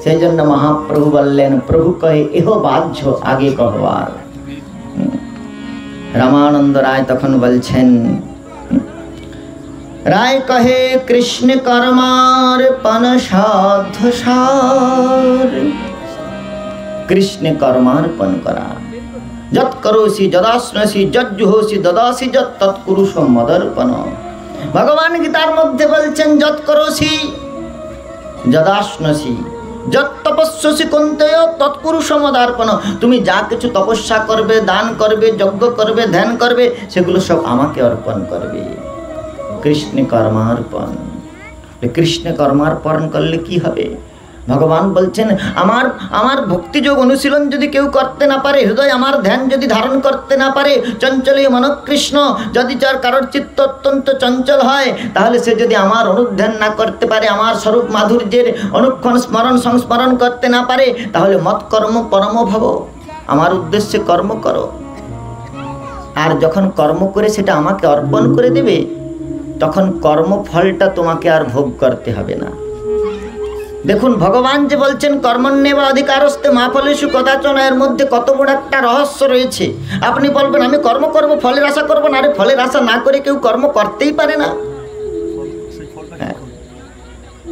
সেই জন্য মহাপ্রভু বললেন, প্রভু কহে এহ বাহ্য আগে কহবার। রামানন্দ রায় তখন বলছেন, রায় কহে কৃষ্ণ কর্মার পন সাধ্য সার। কৃষ্ণ কর্মার্পণ করা, যৎ করোসি যদাশ্নসি যজ্জুহসি দদাসি যৎ তৎকুরুষ মদর্পণ। ভগবান গীতার মধ্যে বলছেন, যৎ করোসি যদাশ্নসি যৎ তপস্যসি কুন্তয় তৎপুরুষ মদার্পণ। তুমি যা কিছু তপস্যা করবে, দান করবে, যজ্ঞ করবে, ধ্যান করবে, সেগুলো সব আমাকে অর্পণ করবে। কৃষ্ণ কর্মার্পণ। কৃষ্ণ কর্মার্পণ করলে কি হবে? ভগবান বলছেন, আমার ভক্তিযোগ অনুশীলন যদি কেউ করতে না পারে, হৃদয় আমার ধ্যান যদি ধারণ করতে না পারে, চঞ্চলে মনকৃষ্ণ, যদি যার কারোর চিত্ত অত্যন্ত চঞ্চল হয়, তাহলে সে যদি আমার অনুধ্যান না করতে পারে, আমার স্বরূপ মাধুর্যের অনুক্ষণ স্মরণ সংস্মরণ করতে না পারে, তাহলে মৎ কর্ম পরম ভব, আমার উদ্দেশ্যে কর্ম করো। আর যখন কর্ম করে সেটা আমাকে অর্পণ করে দেবে, তখন কর্মফলটা তোমাকে আর ভোগ করতে হবে না। দেখুন, ভগবান যে বলছেন কর্মণ্যেব অধিকারস্তে মা ফলেষু কদাচন, এর মধ্যে কত বড় একটা রহস্য রয়েছে। আপনি বলবেন আমি কর্ম করব, ফলের আশা করব না। আরে ফলের আশা না করে কেউ কর্ম করতেই পারে না।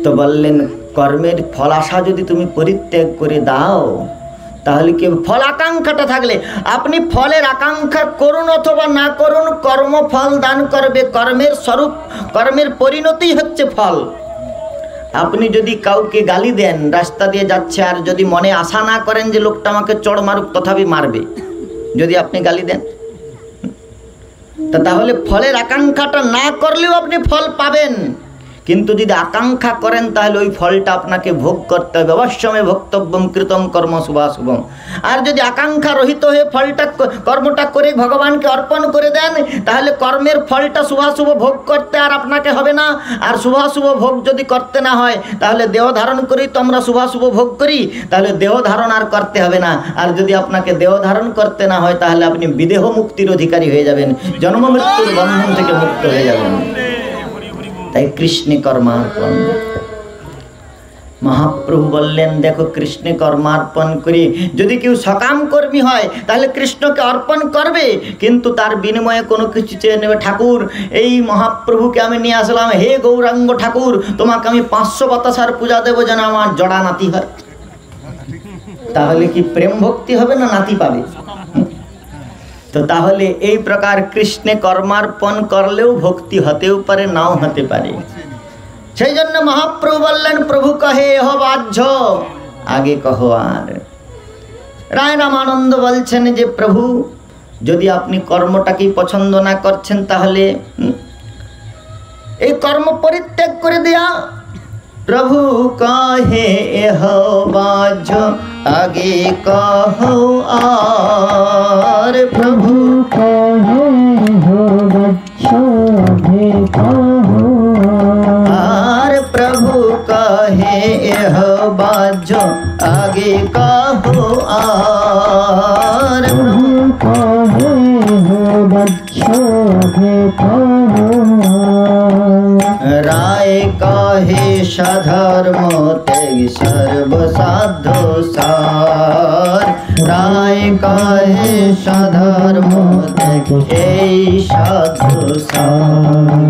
তো বললেন, কর্মের ফল আশা যদি তুমি পরিত্যাগ করে দাও, তাহলে কি ফল আকাঙ্ক্ষাটা থাকলে আপনি ফলের আকাঙ্ক্ষা করুন অথবা না করুন, কর্মফল দান করবে। কর্মের স্বরূপ, কর্মের পরিণতি হচ্ছে ফল। আপনি যদি কাউকে গালি দেন, রাস্তা দিয়ে যাচ্ছে, আর যদি মনে আশা না করেন যে লোকটা আমাকে চড় মারুক, তথাপি মারবে, যদি আপনি গালি দেন, তাহলে ফলের আকাঙ্ক্ষাটা না করলেও আপনি ফল পাবেন। কিন্তু যদি আকাঙ্ক্ষা করেন, তাহলে ওই ফলটা আপনাকে ভোগ করতে হবে। অবশ্যই ভক্তব্যম কৃতম কর্ম শুভাশুভম। আর যদি আকাঙ্ক্ষা রহিত হয়ে কর্মটা করে ভগবানকে অর্পণ করে দেন, তাহলে কর্মের ফলটা শুভাশুভ ভোগ করতে আর আপনাকে হবে না। আর শুভাশুভ ভোগ যদি করতে না হয়, তাহলে দেহ ধারণ করেই তো আমরা শুভাশুভ ভোগ করি, তাহলে দেহ ধারণ আর করতে হবে না। আর যদি আপনাকে দেহ ধারণ করতে না হয়, তাহলে আপনি বিদেহ মুক্তির অধিকারী হয়ে যাবেন, জন্ম মৃত্যুর বন্ধন থেকে মুক্ত হয়ে যাবেন। তাই কৃষ্ণ কর্মার্পণ। মহাপ্রভু বললেন, দেখো কৃষ্ণ কর্মার্পণ করে যদি কেউ সকাম কর্মী হয়, তাহলে কৃষ্ণকে অর্পণ করবে, কিন্তু তার বিনিময়ে কোনো কিছু চেয়ে নেবে। ঠাকুর, এই মহাপ্রভুকে আমি নিয়ে আসলাম, হে গৌরাঙ্গ ঠাকুর, তোমাকে আমি 500 বাতাসার পূজা দেবো যেন আমার জড়া নাতি হয়। তাহলে কি প্রেম ভক্তি হবে না নাতি পাবে? তো তাহলে এই প্রকার কৃষ্ণে কর্মার্পণ করলেও ভক্তি হতেও পারে, নাও হতে পারে। সেই জন্য মহাপ্রভু বললেন, প্রভু কহে এহ বাহ্য আগে কহো আর। রায় রামানন্দ বলছেন যে প্রভু, যদি আপনি কর্মটাকেই পছন্দ না করছেন, তাহলে এই কর্ম পরিত্যাগ করে দেয়া। প্রভু কহে এহ বাহ্য আগে কহো আর। প্রভু কহে এহ বাহ্য আগে কহো আর। প্রভু কহে এহ বাহ্য আগে কহো আর। প্রভু কহে এহ বাহ্য আগে কহো। রায় কহে সধর্ম ত্যাগ সর্বসাধ্য সার। রায় কহে সধর্ম ত্যাগ এই সাধ্য সার।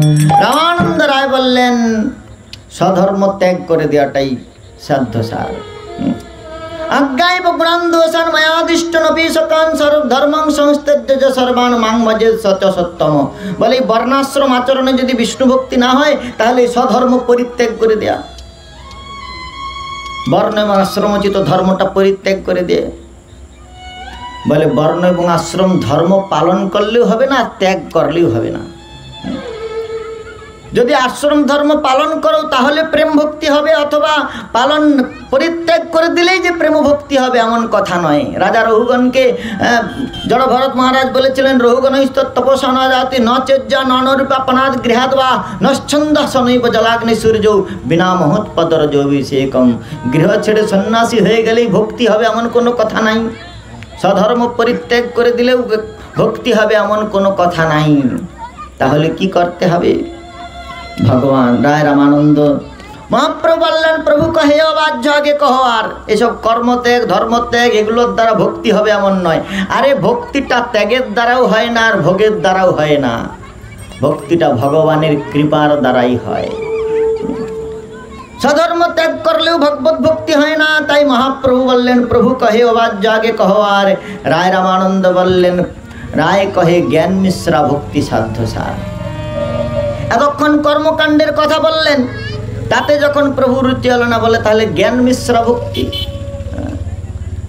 রামানন্দ রায় বললেন, স্বধর্ম ত্যাগ করে দেওয়াটাই সাধ্য সার। আজ্ঞাইব গুণান্দোষান মায়াদিষ্ট নপি সকান স্বরূপ ধর্মং সংস্তেজ্য সর্বান মাং ভজে সচ সত্যম। বলে বর্ণাশ্রম আচরণে যদি বিষ্ণু ভক্তি না হয়, তাহলে স্বধর্ম পরিত্যাগ করে দেয়া, বর্ণ এবং আশ্রমোচিত ধর্মটা পরিত্যাগ করে দেয়। বলে বর্ণ এবং আশ্রম ধর্ম পালন করলেও হবে না, ত্যাগ করলেও হবে না। যদি আশ্রম ধর্ম পালন করো, তাহলে প্রেম ভক্তি হবে, অথবা পালন পরিত্যাগ করে দিলেই যে প্রেম ভক্তি হবে এমন কথা নয়। রাজা রঘুগণকে জড় ভরত মহারাজ বলেছিলেন, রঘুগণস্থ তপসা ন জাতি ন চেজ্জা নরূপাপনাদ গৃহাদ বা নচ্ছন্দ সনৈব জলাগ্নি সূর্য বিনা মহৎপদর জৈবিষেকম। গৃহ ছেড়ে সন্ন্যাসী হয়ে গেলেই ভক্তি হবে এমন কোনো কথা নাই, স্বধর্ম পরিত্যাগ করে দিলেও ভক্তি হবে এমন কোনো কথা নাই। তাহলে কি করতে হবে? ভগবান রায় রামানন্দ মহাপ্রভু বললেন, প্রভু কহে বাহ্য আগে কহ, আর এসব কর্মত্যাগ ধর্মত্যাগ এগুলোর দ্বারা ভক্তি হবে এমন নয়। আরে ভক্তিটা ত্যাগের দ্বারাও হয় না, আর ভোগের দ্বারাও হয় না, ভক্তিটা ভগবানের কৃপার দ্বারাই হয়। স্বধর্ম ত্যাগ করলেও ভগবত ভক্তি হয় না। তাই মহাপ্রভু বললেন, প্রভু কহে বাহ্য আগে কহ, আর রায় রামানন্দ বললেন, রায় কহে জ্ঞান মিশ্রা ভক্তি সাধ্য সার। এতক্ষণ কর্মকাণ্ডের কথা বললেন, তাতে যখন প্রভু রুচি হলো না, বলে তাহলে জ্ঞান মিশ্রা ভক্তি,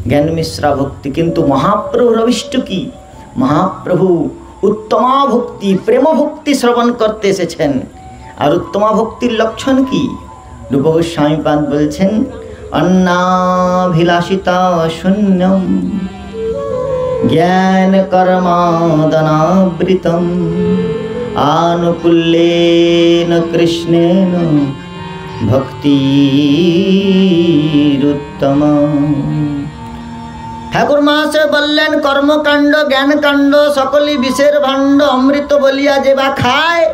জ্ঞান মিশ্রা ভক্তি। কিন্তু মহাপ্রভুর অভিষ্ট কি? মহাপ্রভু উত্তমা ভক্তি প্রেম ভক্তি শ্রবণ করতে এসেছেন। আর উত্তমা ভক্তির লক্ষণ কি? রূপ গোস্বামীপাদ বলছেন, অন্নাভিলাষিতা শূন্যম জ্ঞান কর্মাদনাবৃতম আনুকূল্যেন কৃষ্ণেন ভক্তিরুত্তম। ঠাকুর মহাশয় বললেন, কর্মকাণ্ড জ্ঞানকাণ্ড সকলই বিষের ভাণ্ড, অমৃত বলিয়া যে বা খায়,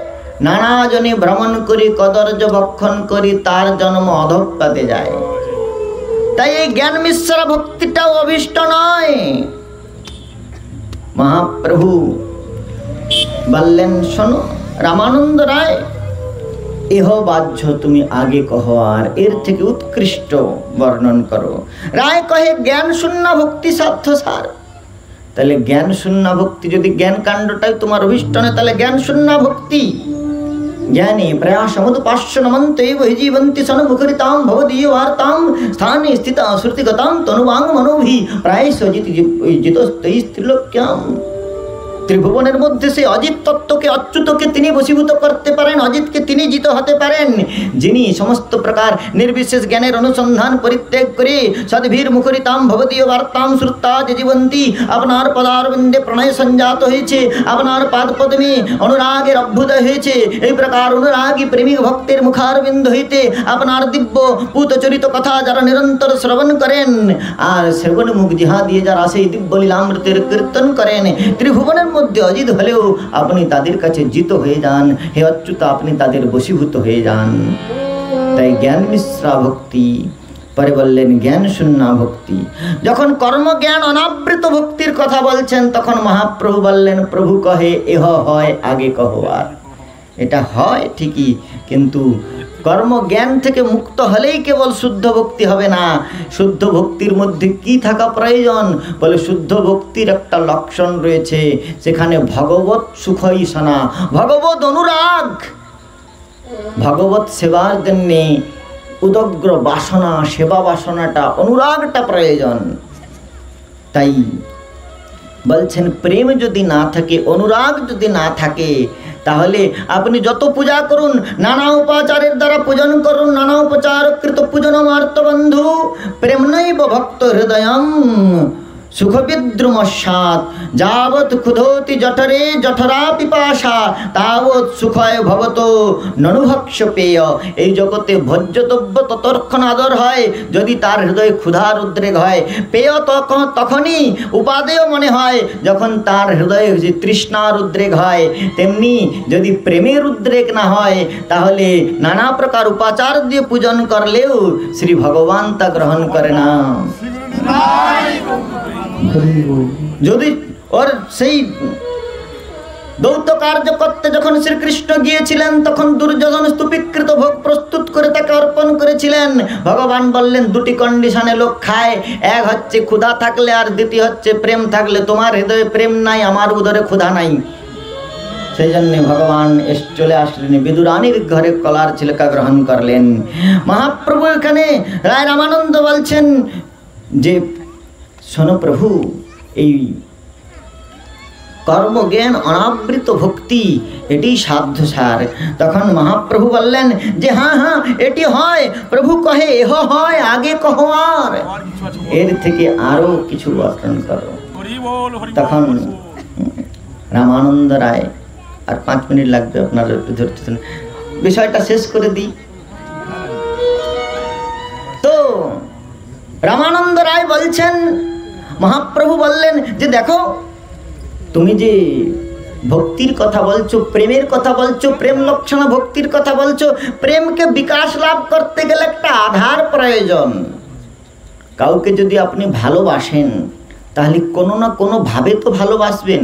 নানা জনে ভ্রমণ করি কদর্য ভক্ষণ করি, তার জন্ম অধঃপাতে যায়। তাই এই জ্ঞান মিশ্রা ভক্তিটাও অভিষ্ট নয়। মহাপ্রভু বললেন, শোনো রামানন্দ রায়, এহ বাহ্য তুমি আগে কহ, আর এর থেকে উৎকৃষ্ট বর্ণন করো। রায় কহে জ্ঞান শূন্য ভক্তি সাধ্য সার। তাহলে জ্ঞান শূন্য ভক্তি, যদি জ্ঞান কাণ্ডটাই তোমার অভিষ্ট নয়, তাহলে জ্ঞান শূন্য ভক্তি। জ্ঞানী প্রয়াসমুৎপাস্য নমন্তেব হি জীবন্তি সন্মুখরিতাম ভবদীয় বার্তাম স্থানে স্থিতা শ্রুতিগতাম তনুবাং মনোভি প্রায়শ জিতস্তৈ ত্রিলোক্যাম। ত্রিভুবনের মধ্যে সে অজিত তত্ত্বকে অচ্যুতকে তিনি বশীভূত করতে পারেন, অজিতকে তিনি জিত হতে পারেন, যিনি সমস্ত প্রকার নির্বিশেষ জ্ঞানের অনুসন্ধান পরিত্যাগ করে সদ্ভীর মুখরিতাম ভবদীয় বার্তাম শ্রুতা যে জীবন্তী। আপনার পদারবিন্দে প্রণয় সঞ্জাত হয়েছে, আপনার পাদপদ্মে অনুরাগের অভ্যুদয় হয়েছে। এই প্রকার অনুরাগী প্রেমিক ভক্তের মুখারবিন্দ হইতে আপনার দিব্য পুতচরিত কথা যারা নিরন্তর শ্রবণ করেন, আর শ্রবণ মুখ জিহা দিয়ে যারা সেই দিব্য লীলামৃতের কীর্তন করেন, ত্রিভুবনের মধ্যে অজিত হলেও আপনি তাদের কাছে জিত হয়ে যান। হে অচ্যুত, আপনি তাদের বশীভূত হয়ে যান। তাই জ্ঞান মিশ্রা ভক্তি। পরে বললেন জ্ঞান শূন্য ভক্তি। যখন কর্মজ্ঞান অনাবৃত ভক্তির কথা বলছেন, তখন মহাপ্রভু বললেন, প্রভু কহে এহ হয় আগে কহ, আর এটা হয় ঠিকই, কিন্তু কর্মজ্ঞান থেকে মুক্ত হলেই কেবল শুদ্ধ ভক্তি হবে না। শুদ্ধ ভক্তির মধ্যে কি থাকা প্রয়োজন? বলে শুদ্ধ ভক্তির একটা লক্ষণ রয়েছে, সেখানে ভগবত সুখইসনা, ভগবত অনুরাগ, ভগবত সেবার জন্যে উদগ্র বাসনা, সেবা বাসনাটা, অনুরাগটা প্রয়োজন। তাই বলছেন প্রেম যদি না থাকে, অনুরাগ যদি না থাকে, তাহলে আপনি যত পূজা করুন, নানা উপাচারের দ্বারা পূজন করুন, নানা উপচার কৃত পূজন মার্ত বন্ধু প্রেম নৈব ভক্ত হৃদয়ম সুখবিদ্রুমস্যাৎ যাবৎ ক্ষুধোতি জঠরে জঠরা পিপাসা তাবৎ সুখয় ভবত ননুভক্ষ পেয়। এই জগতে ভোজ্যতব্য ততক্ষণ আদর হয় যদি তার হৃদয়ে ক্ষুধার উদ্রেক হয়, পেয় তখনই উপাদেয় মনে হয় যখন তার হৃদয়ে তৃষ্ণার উদ্রেক হয়। তেমনি যদি প্রেমের উদ্রেক না হয়, তাহলে নানা প্রকার উপাচার দিয়ে পূজন করলেও শ্রী ভগবান তা গ্রহণ করে না। যদি ওর সেই দৌত কার্য করতে যখন শ্রীকৃষ্ণ গিয়েছিলেন, তখন দুর্যোধন স্তূপীকৃত ভোগ প্রস্তুত করে তাকে অর্পণ করেছিলেন। ভগবান বললেন দুটি কন্ডিশনে লোক খায়, এক হচ্ছে ক্ষুধা থাকলে, আর দ্বিতীয় হচ্ছে প্রেম থাকলে। তোমার হৃদয়ে প্রেম নাই, আমার উদরে ক্ষুধা নাই। সেই জন্যে ভগবান চলে আসলেন, বিদুরানীর ঘরে কলার ছিলকা গ্রহণ করলেন। মহাপ্রভু এখানে রায় রামানন্দ বলছেন যে শোনো প্রভু, এই কর্মজ্ঞান অনাবৃত ভক্তি, এটি সাধ্য সার। তখন মহাপ্রভু বললেন যে হ্যাঁ হ্যাঁ এটি হয়। প্রভু কহে এহ হয়, আগে কহ আর, এর থেকে আরো কিছু বর্ণন করো। তখন রামানন্দ রায়, আর 5 মিনিট লাগবে আপনারা একটু ধরতে, বিষয়টা শেষ করে দিই। তো রামানন্দ রায় বলছেন, মহাপ্রভু বললেন যে দেখো তুমি যে ভক্তির কথা বলছো, প্রেমের কথা বলছো, প্রেম লক্ষণ ভক্তির কথা বলছো, প্রেমকে বিকাশ লাভ করতে গেলে একটা আধার প্রয়োজন। কাউকে যদি আপনি ভালোবাসেন তাহলে কোনো না কোনো ভাবে তো ভালোবাসবেন।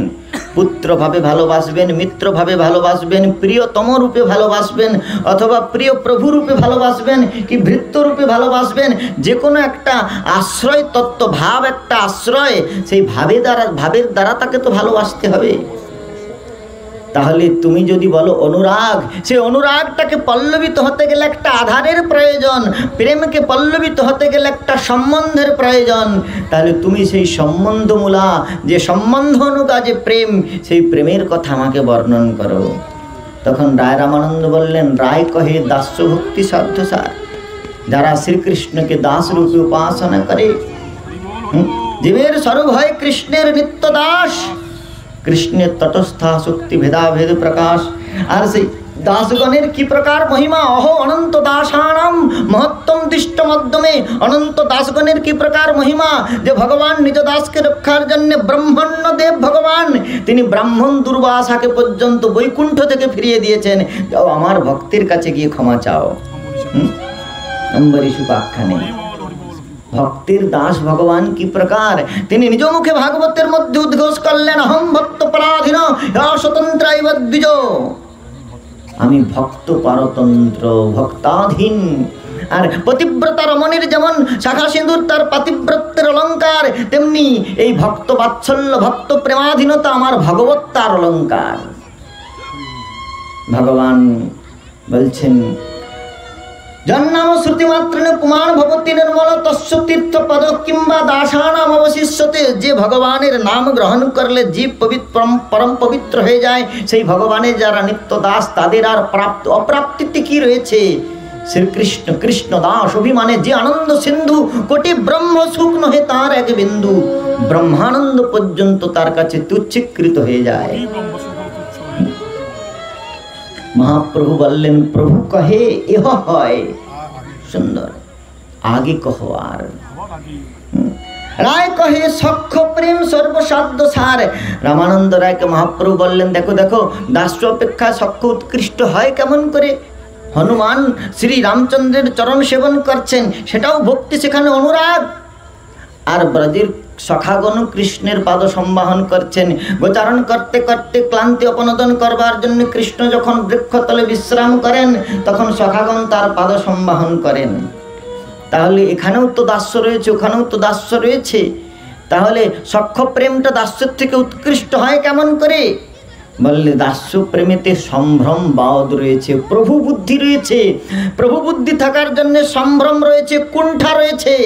পুত্র ভাবে ভালোবাসবেন, মিত্র ভাবে ভালোবাসবেন, প্রিয়তম রূপে ভালোবাসবেন, অথবা প্রিয় প্রভু রূপে ভালোবাসবেন, কি ভৃত্য রূপে ভালোবাসবেন। যে কোনো একটা আশ্রয় তত্ত্ব, ভাব একটা আশ্রয়, সেই ভাবের দ্বারা তাকে তো ভালোবাসতে হবে। তাহলে তুমি যদি বলো অনুরাগ, সেই অনুরাগটাকে পল্লবিত হতে গেলে একটা আধারের প্রয়োজন, প্রেমকে পল্লবিত হতে গেলে একটা সম্বন্ধের প্রয়োজন। তাহলে তুমি সেই সম্বন্ধমূলা, যে সম্বন্ধ অনুগা যে প্রেম, সেই প্রেমের কথা আমাকে বর্ণন করো। তখন রায় রামানন্দ বললেন, রায় কহে দাস্য ভক্তি সাধ্য সার। যারা শ্রীকৃষ্ণকে দাস রূপে উপাসনা করে, জীবের স্বরূপ হয় কৃষ্ণের নিত্য দাস, কৃষ্ণের তটস্থা শক্তি ভেদাভেদ প্রকাশ। আর সেই দাসগণের কি প্রকার মহিমা, অহো অনন্ত দাসানাম মহত্তম দৃষ্ট মাধ্যমে। অনন্ত দাসগণের কি প্রকার মহিমা, যে ভগবান নিজ দাসকে রক্ষার জন্য ব্রহ্মণ্য দেব ভগবান, তিনি ব্রাহ্মণ দুর্বাসাকে পর্যন্ত বৈকুণ্ঠ থেকে ফিরিয়ে দিয়েছেন। যাও আমার ভক্তের কাছে গিয়ে ক্ষমা চাও। অম্বরীশ উপাখ্যা নেই। ভক্তের দাস ভগবান কি প্রকার, তিনি নিজ মুখে ভাগবতের মধ্যে উদ্ঘোষ করলেন, অহম ভক্ত পরাধীন স্বতন্ত্রাইব দ্বিজ। আমি ভক্ত পারতন্ত্র, ভক্তাধীন। আর পতিব্রতা রমণীর যেমন শাখা সিঁদুর তার পাতিব্রতের অলঙ্কার, তেমনি এই ভক্ত বাৎসল্য, ভক্ত প্রেমাধীনতা আমার ভগবত তার অলঙ্কার। ভগবান বলছেন, জন্নাম শ্রুতিমাত্রেণ পুমান ভবতি নির্মল তস্য তীর্থ পদ কিংবা দাসানাম অবশিষ্যতে। যে ভগবানের নাম গ্রহণ করলে জীব পরম পবিত্র হয়ে যায়, সেই ভগবানের যারা নিত্য দাস, তাদের আর অপ্রাপ্তিতে কি রয়েছে? শ্রীকৃষ্ণ কৃষ্ণ দাস অভিমানে যে আনন্দ সিন্ধু, কোটি ব্রহ্ম সুখ নহে তার এক বিন্দু। ব্রহ্মানন্দ পর্যন্ত তার কাছে তুচ্ছীকৃত হয়ে যায়। মহাপ্রভু বললেন, প্রভু কহে এহ হয়। সুন্দর, আগে কহ আর। রায় কহে সখ্য প্রেম সর্বসাধ্য সার। রামানন্দ রায়কে মহাপ্রভু বললেন, দেখো দেখো দাস্য অপেক্ষা সখ্য উৎকৃষ্ট হয় কেমন করে। হনুমান শ্রী রামচন্দ্রের চরণ সেবন করছেন, সেটাও ভক্তি, সেখানে অনুরাগ। আর ব্রজের সখাগণ কৃষ্ণের পাদ সম্বাহন করছেন। গোচারণ করতে করতে ক্লান্তি অপনোদন করবার জন্য কৃষ্ণ যখন বৃক্ষতলে বিশ্রাম করেন, তখন সখাগণ তার পাদ সম্বাহন করেন। তাহলে এখানেও তো দাস্য রয়েছে, ওখানেও তো দাস্য রয়েছে। তাহলে সখ্য প্রেমটা দাস্যের থেকে উৎকৃষ্ট হয় কেমন করে? বললে দাস্য প্রেমেতে সম্ভ্রম বাদ রয়েছে, প্রভু বুদ্ধি রয়েছে। প্রভু বুদ্ধি থাকার জন্য সম্ভ্রম রয়েছে, কুণ্ঠা রয়েছে।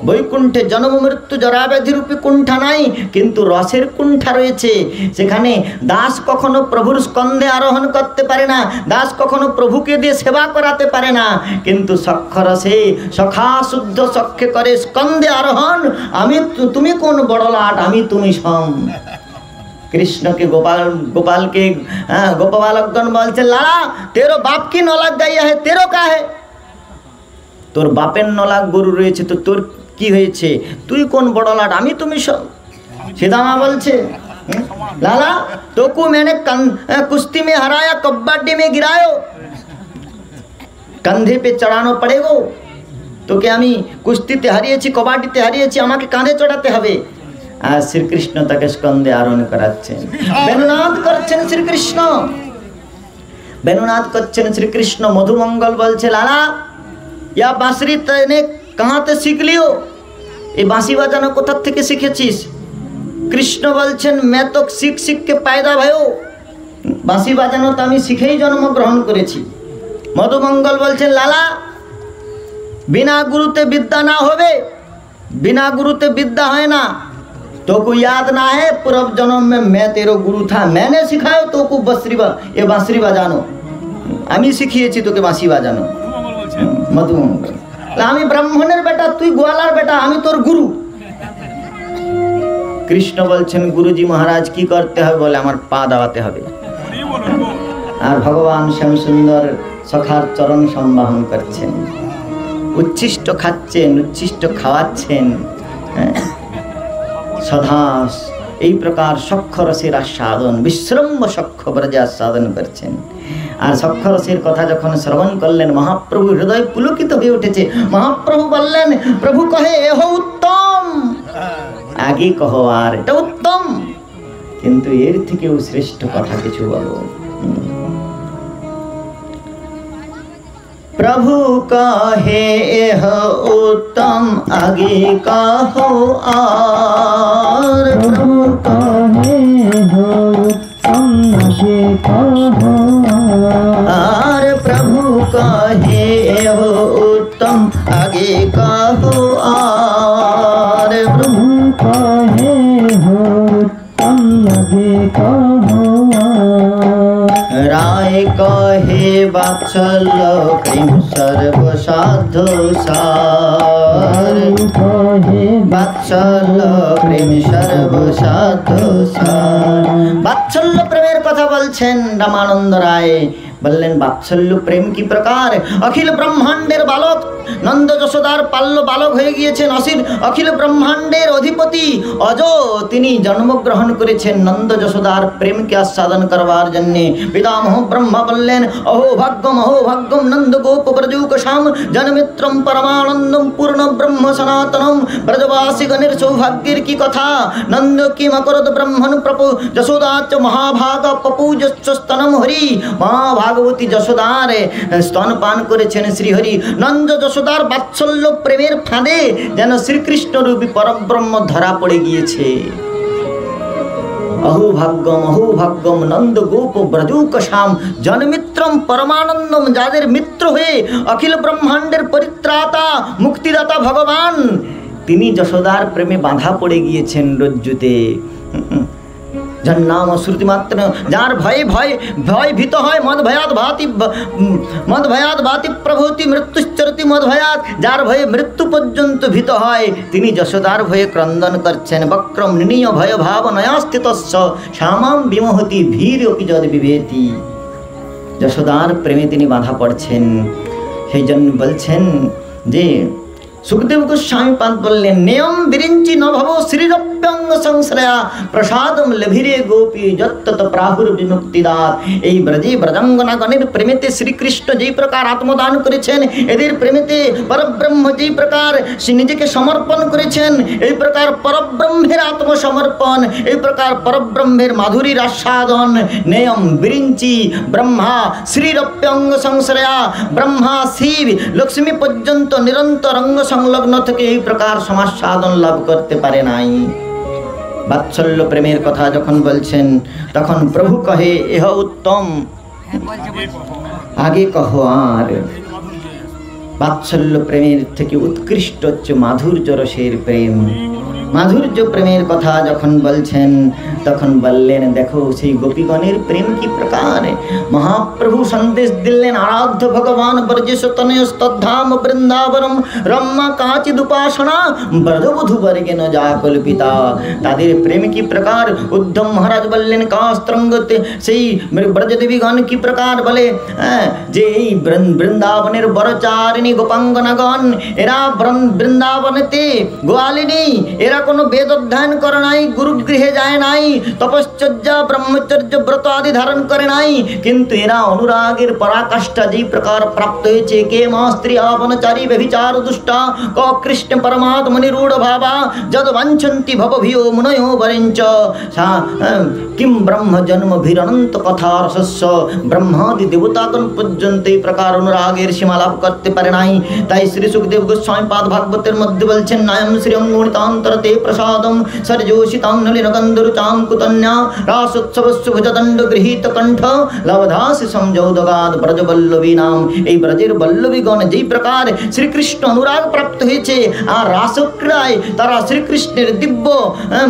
বৈকুণ্ঠে জন্ম মৃত্যু জরাব্যাধি রূপী কুণ্ঠা নাই, কিন্তু রসের কুণ্ঠা রয়েছে। সেখানে দাস কখনো প্রভুর স্কন্ধে আরোহণ করতে পারে না, দাস কখনো প্রভুকে দিয়ে সেবা করাতে পারে না। কিন্তু সখ্যরসে সখা শুদ্ধ সখ্যে করে স্কন্ধে আরোহণ। আমি তুমি কোন বড় লাট, আমি তুমি সম। কৃষ্ণকে গোপালকে গোপবালকগণ বলছে, লালা তেরো বাপ কি নলাগ গাইয়া হে, তেরো কা হে? তোর বাপের নলাগ গরু রয়েছে, তো তোর কি হয়েছে? তুই কোন বড় লাট, আমি তুমি সব। सीधामा बोलছে लाला तो को मैंने कुश्ती में हराया, कबड्डी में गिरायो, कंधे पे चढ़ानो पड़ेगा। तो क्या আমি কুস্তিতে হারিয়েছি, কবাডিতে হারিয়েছি, আমাকে কাঁধে চড়াতে হবে। আর শ্রীকৃষ্ণ তাকে স্কন্ধে আরোহণ করাচ্ছেন, বেনুনাদ করছেন শ্রীকৃষ্ণ, বেনুনাদ করছেন শ্রীকৃষ্ণ। মধুমঙ্গল বলছে লালা या बांसुरी तने कहाँ से सीख लियो, ये बांसी बजानो कोथा থেকে শিখেছিস? কৃষ্ণ বলছেন मैं तो सीख सीख के पैदा भयो, बांसी বাজানো তো আমি শিখেই জন্মগ্রহণ করেছি। মধুমঙ্গল বলছেন লালা বিনা গুরুতে বিদ্যা না হবে, বিনা গুরুতে বিদ্যা হয় না। तो को याद ना है पूर्व जन्म में मैं तेरो गुरु था, मैंने सिखाया तो को बांसुरी बजानो, আমি শিখিয়েছি তোকে বাঁশি বাজানো। মধুমঙ্গল আমি ব্রাহ্মণের বেটা, তুই গোয়ালার বেটা, আমি তোর গুরু। কৃষ্ণ বলছেন গুরুজি মহারাজ কি করতে হবে? বলে আমার পা দাবাতে হবে। আর ভগবান শ্যামসুন্দর সখার চরণ সম্বাহন করছেন, উচ্ছিষ্ট খাচ্ছেন, উচ্ছিষ্ট খাওয়াচ্ছেন। সদাস এই প্রকার সক্ষরসের আস্বাদন, বিশ্রম্ভ সক্ষ ব্রজে আস্বাদন করছেন। আর সক্ষরসের কথা যখন শ্রবণ করলেন মহাপ্রভু হৃদয় পুলকিত হয়ে উঠেছে। মহাপ্রভু বললেন, প্রভু কহে এহ উত্তম, আগে কহ আর এটা উত্তম, কিন্তু এর থেকেও শ্রেষ্ঠ কথা কিছু বলো। प्रभु कहे यह उत्तम आगे कहो आर। प्रभु कहे हो उत्तम आगे कहो आर। प्रभु कहे यह उत्तम आगे कहो आर। प्रभु कहे हो उत्तम आगे कहो राय कहे वात्सल्य प्रेम सर्वसाधु सार। वात्सल्य प्रेम सर्वसाधु सार। वात्सल्य प्रेमेर कथा बोलছেন রামানন্দ রায়। বললেন বাৎসল্য প্রেম কি প্রকার? অখিল ব্রহ্মাণ্ডের বালক নন্দ যশোদার পাল্য বালক হয়ে গিয়েছেন। অখিল ব্রহ্মাণ্ডের অধিপতি অজ তিনি জন্মগ্রহণ করেছেন নন্দ যশোদার প্রেমকে আস্বাদন করবার জন্যে। পিতামহ ব্রহ্মা বললেন অহো ভাগ্যম নন্দ গোপ ব্রজৌকশাম জনমিত্রম পরমানন্দম পূর্ণ ব্রহ্ম সনাতনম। ব্রজবাসী গণের সৌভাগ্যের কি কথা! নন্দ কি মকরদ ব্রহ্মণ প্রপু যশোদাচ মহাভাগ পপুজস্ব স্তনম হরি। মহাভাগবতী যশোদার স্তন পান করেছেন শ্রীহরি। নন্দ যশোদার বাৎসল্য প্রেমের ফাঁদে যেন শ্রীকৃষ্ণ রূপী পরব্রহ্ম ধরা পড়ে গিয়েছে। অহোভাগ্যম নন্দ গোপ ব্রজৌকশাম জনমিত্রম পরমানন্দম। যাদের মিত্র হয়ে অখিল ব্রহ্মাণ্ডের পরিত্রাতা মুক্তিদাতা ভগবান, তিনি যশোদার প্রেমে বাঁধা পড়ে গিয়েছেন রজ্জুতে। যার নাম শ্রুতি মাত্র, যার ভয়ে ভয় ভীত হয় মদ ভয়াত ভাতি প্রভূতি মৃত্যুশ্চরতি মদ ভয়াত। যার ভয়ে মৃত্যু পর্যন্ত ভীত হয়, তিনি যশোদার ভয়ে ক্রন্দন করছেন। বক্রম নিনীয় ভয় ভাব নয়াস্থিতস্য শ্যামাম বিমোহতি ভীর অপি যদ বিভেতি। যশোদার প্রেমে তিনি বাধা পড়ছেন। সেই জন্য বলছেন যে सुखदेव गोस्वामी पाद बोलें नियम विरिंची न भवो श्रीरप्यंग संश्रया प्रसादम लभिरे गोपी जत्तत प्राहुर विमुक्तिदात। এই ব্রজে ব্রজাঙ্গনাগণের প্রেমেতে শ্রীকৃষ্ণ যেই প্রকার আত্মদান করেছেন, এদের প্রেমেতে পরব্রহ্ম যেই প্রকার নিজেকে সমর্পণ করেছেন, এই প্রকার পরব্রহ্মের আত্মসমর্পণ, এই প্রকার পরব্রহ্মের মাধুরীর আস্বাদন। নিয়ম বিরিঞ্চি ব্রহ্মা শ্রীরপ্যঙ্গ সংশ্রয়া, ব্রহ্মা শিব লক্ষ্মী পর্যন্ত নিরন্তর অঙ্গ সংলগ্ন থেকে এই প্রকার সমাস্বাদন লাভ করতে পারে নাই। বাৎসল্য প্রেমের কথা যখন বলছেন, তখন প্রভু কহে এহ উত্তম আগে কহ আর। বাৎসল্য প্রেমের থেকে উৎকৃষ্ট হচ্ছে মাধুর্য রসের প্রেম। মাধুর্য প্রেমের কথা যখন বলছেন, তখন বললেন দেখো সেই গোপীগণের প্রেম কি প্রকার। মহাপ্রভু সন্দেশ দিলেন আরাধ্য ভগবান ব্রজেশতনয়স্তদ্ধাম বৃন্দাবনম রম্মা কাচিদ উপাসনা ব্রজবধূ বর্গেন যা কল্পিতা। তাদের প্রেম কি প্রকার। উদ্ধব মহারাজ বললেন কাস্ত্রঙ্গতে সেই ব্রজদেবীগণ কি প্রকার বলে যে এই বৃন্দাবনের বরচারিণী গোপাঙ্গনাগণ, এরা বৃন্দাবনেতে গোয়ালিনী, এরা কোনো বেদ অধ্যয়ন করে নাই, গুরুগৃহে যায় নাই, তপশ্চর্যা ব্রহ্মচর্য ব্রত আদি ধারণ করে নাই, কিন্তু এরা অনুরাগের পরাকাষ্ঠা যেই প্রকার প্রাপ্ত হয়েছে। কে মা স্ত্রী আবনচারী ব্যভিচার দুষ্টা ক কৃষ্ণ পরমাত্ম নিরূঢ় ভাবা যদ বাঞ্ছন্তি ভবভিও মুনয়ো বরেঞ্চ কিম ব্রহ্ম জন্ম ভীরনন্ত কথা রসস্য। ব্রহ্মাদি দেবতাগণ পর্যন্ত এই প্রকার অনুরাগের সীমা লাভ করতে পারে নাই। তাই শ্রী সুখদেব গোস্বামী পাদ ভাগবতের মধ্যে বলছেন নায়ম শ্রী অঙ্গণিতান্তর लभते प्रसादम सर्जोषितां नलिनकन्दरुचां कुतन्या रासोत्सवस्य भुजदण्ड गृहीत कंठ लवधासि संजौदगाद ब्रजबल्लवी नाम। এই ব্রজের বল্লভীগণ যেই প্রকার শ্রীকৃষ্ণ অনুরাগ প্রাপ্ত হয়েছে আর রাসক্রীড়ায় তারা শ্রীকৃষ্ণের দিব্য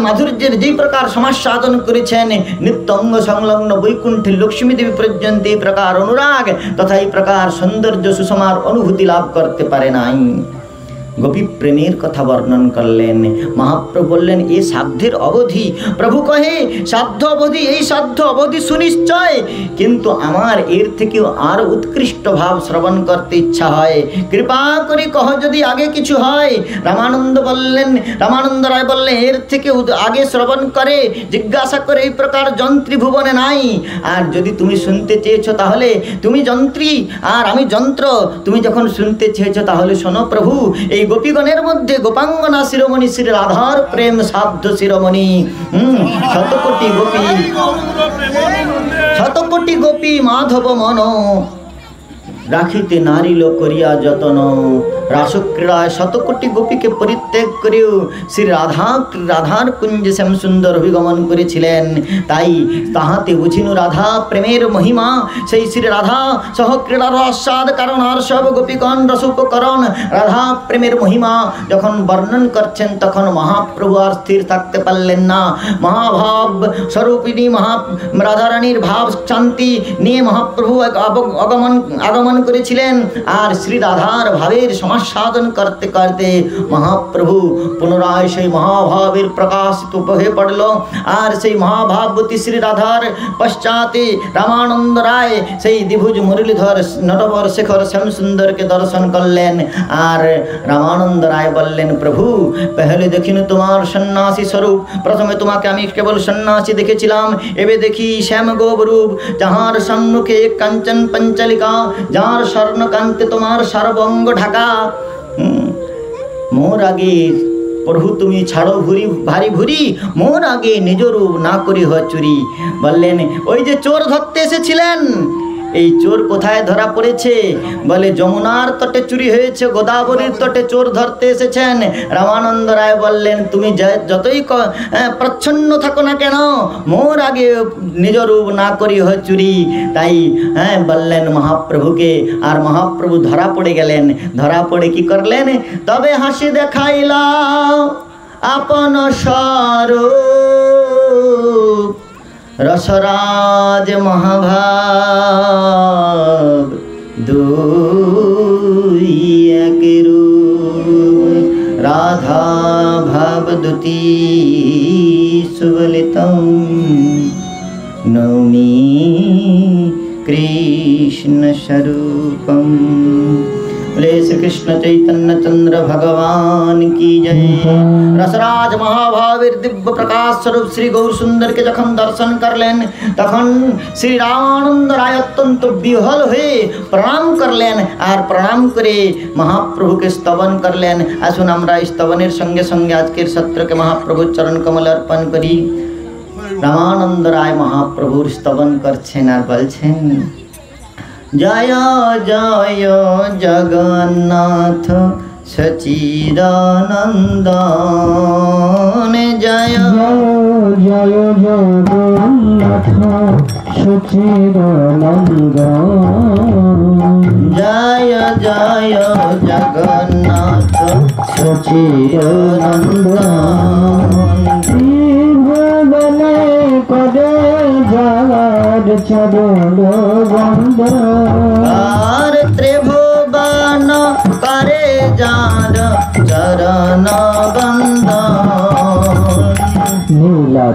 মাধুর্যের যেই প্রকার সমাস্বাদন করেছেন নিত্য অঙ্গ সংলগ্ন বৈকুণ্ঠে লক্ষ্মী দেবী পর্যন্ত এই প্রকার অনুরাগ তথা এই প্রকার সৌন্দর্য সুষমার অনুভূতি লাভ করতে পারে নাই। গোপী প্রেমের কথা বর্ণন করলেন। মহাপ্রভু বললেন এ সাধ্যের অবধি। প্রভু কহে সাধ্য অবধি, এই সাধ্য অবধি সুনিশ্চয়, কিন্তু আমার এর থেকেও আর উৎকৃষ্ট ভাব শ্রবণ করতে ইচ্ছা হয়, কৃপা করে কহ যদি আগে কিছু হয়। রামানন্দ রায় বললেন এর থেকে আগে শ্রবণ করে জিজ্ঞাসা করে এই প্রকার যন্ত্রী ভুবনে নাই। আর যদি তুমি শুনতে চেয়েছো তাহলে তুমি যন্ত্রী আর আমি যন্ত্র, তুমি যখন শুনতে চেয়েছো তাহলে শোনো প্রভু। এই গোপীগণের মধ্যে গোপাঙ্গনা শিরোমণি শ্রী রাধার প্রেম সাধ্য শিরোমণি। শতকোটি গোপী মাধব মন রাখিতে নারীল করিয়া যতন। রাসক্রীড়ায় শতকোটি গোপীকে পরিত্যাগ করেও শ্রী রাধার কুঞ্জে শ্যাম সুন্দর অভিগমন করেছিলেন। তাই তাহাতে বুঝিনু রাধা প্রেমের মহিমা। সেই শ্রী রাধা সহ ক্রীড়ার আস্বাদ কারণ আর সব গোপীগণ রসোপকরণ। রাধা প্রেমের মহিমা যখন বর্ণন করছেন তখন মহাপ্রভু আর স্থির থাকতে পারলেন না। মহাভাব স্বরূপিণী রাধারানীর ভাব শান্তি নিয়ে মহাপ্রভু আগমন করেছিলেন। আর শ্রী রাধার ভাবের সমাস্বাদন করতে করতে মহাপ্রভু পুনরায় সেই মহাভাবের প্রকাশিত হয়ে পড়ল। আর সেই মহাভাবতী শ্রী রাধার পশ্চাতে রামানন্দ রায় সেই দ্বিভুজ মুরলীধর নটবর শেখর শ্যাম সুন্দরকে দর্শন করলেন। আর রামানন্দ রায় বললেন প্রভু পহলে দেখিনু তোমার সন্ন্যাসী স্বরূপ, প্রথমে তোমাকে আমি কেবল সন্ন্যাসী দেখেছিলাম, এবে দেখি শ্যাম গোবরূপ। যাহার সম্মুখে কাঞ্চন পঞ্চলিকা, যার স্বর্ণকান্তে তোমার সর্বঙ্গ ঢাকা। মোর আগে প্রভু তুমি ছাড়ো ভারী ভুরি, মোর আগে নিজ রূপ না করি হয় চুরি। বললেন ওই যে চোর ধরতে এসেছিলেন, এই চোর কোথায় ধরা পড়েছে? বলে যমুনার তটে চুরি হয়েছে, গোদাবরীর তটে চোর ধরতে এসেছেন। রামানন্দ রায় বললেন তুমি যতই প্রচ্ছন্ন থাকো না কেন, মোর আগে নিজ রূপ না করি হয় চুরি। তাই বললেন মহাপ্রভুকে। আর মহাপ্রভু ধরা পড়ে গেলেন। ধরা পড়ে কি করলেন? তবে হাসি দেখাইলা আপন স্বরূপ, রসরাজ মহাভাব দুই এক রূপ। রাধা ভাবদূতি সুবলিতম নৌমি কৃষ্ণ স্বরূপম। बोले श्री कृष्ण चैतन्य चंद्र भगवान की जय। रसराज महाभावेर दिव्य प्रकाश स्वरूप श्री गौर सुंदर के जखन दर्शन करलेन तखन श्री रामानंद राय अत्यंत विह्वल हुए प्रणाम करलेन। और प्रणाम करे महाप्रभु के स्तवन करलेन। आसुन आमरा स्तवनेर संगे संगे आजकेर सत्र के महाप्रभु चरण कमल अर्पण करी। रामानंद राय महाप्रभुर स्तवन करछेन और बोलछेन जय जय जगन्नाथ सच्चिदानंदन। जय जय जगन्नाथ सच्चिदानंदन। जय जय जगन्नाथ सच्चिदानंदन। भुवने करे जगद चरण बंदन। और त्रिभुवन करे जार चरण बंदन। नीला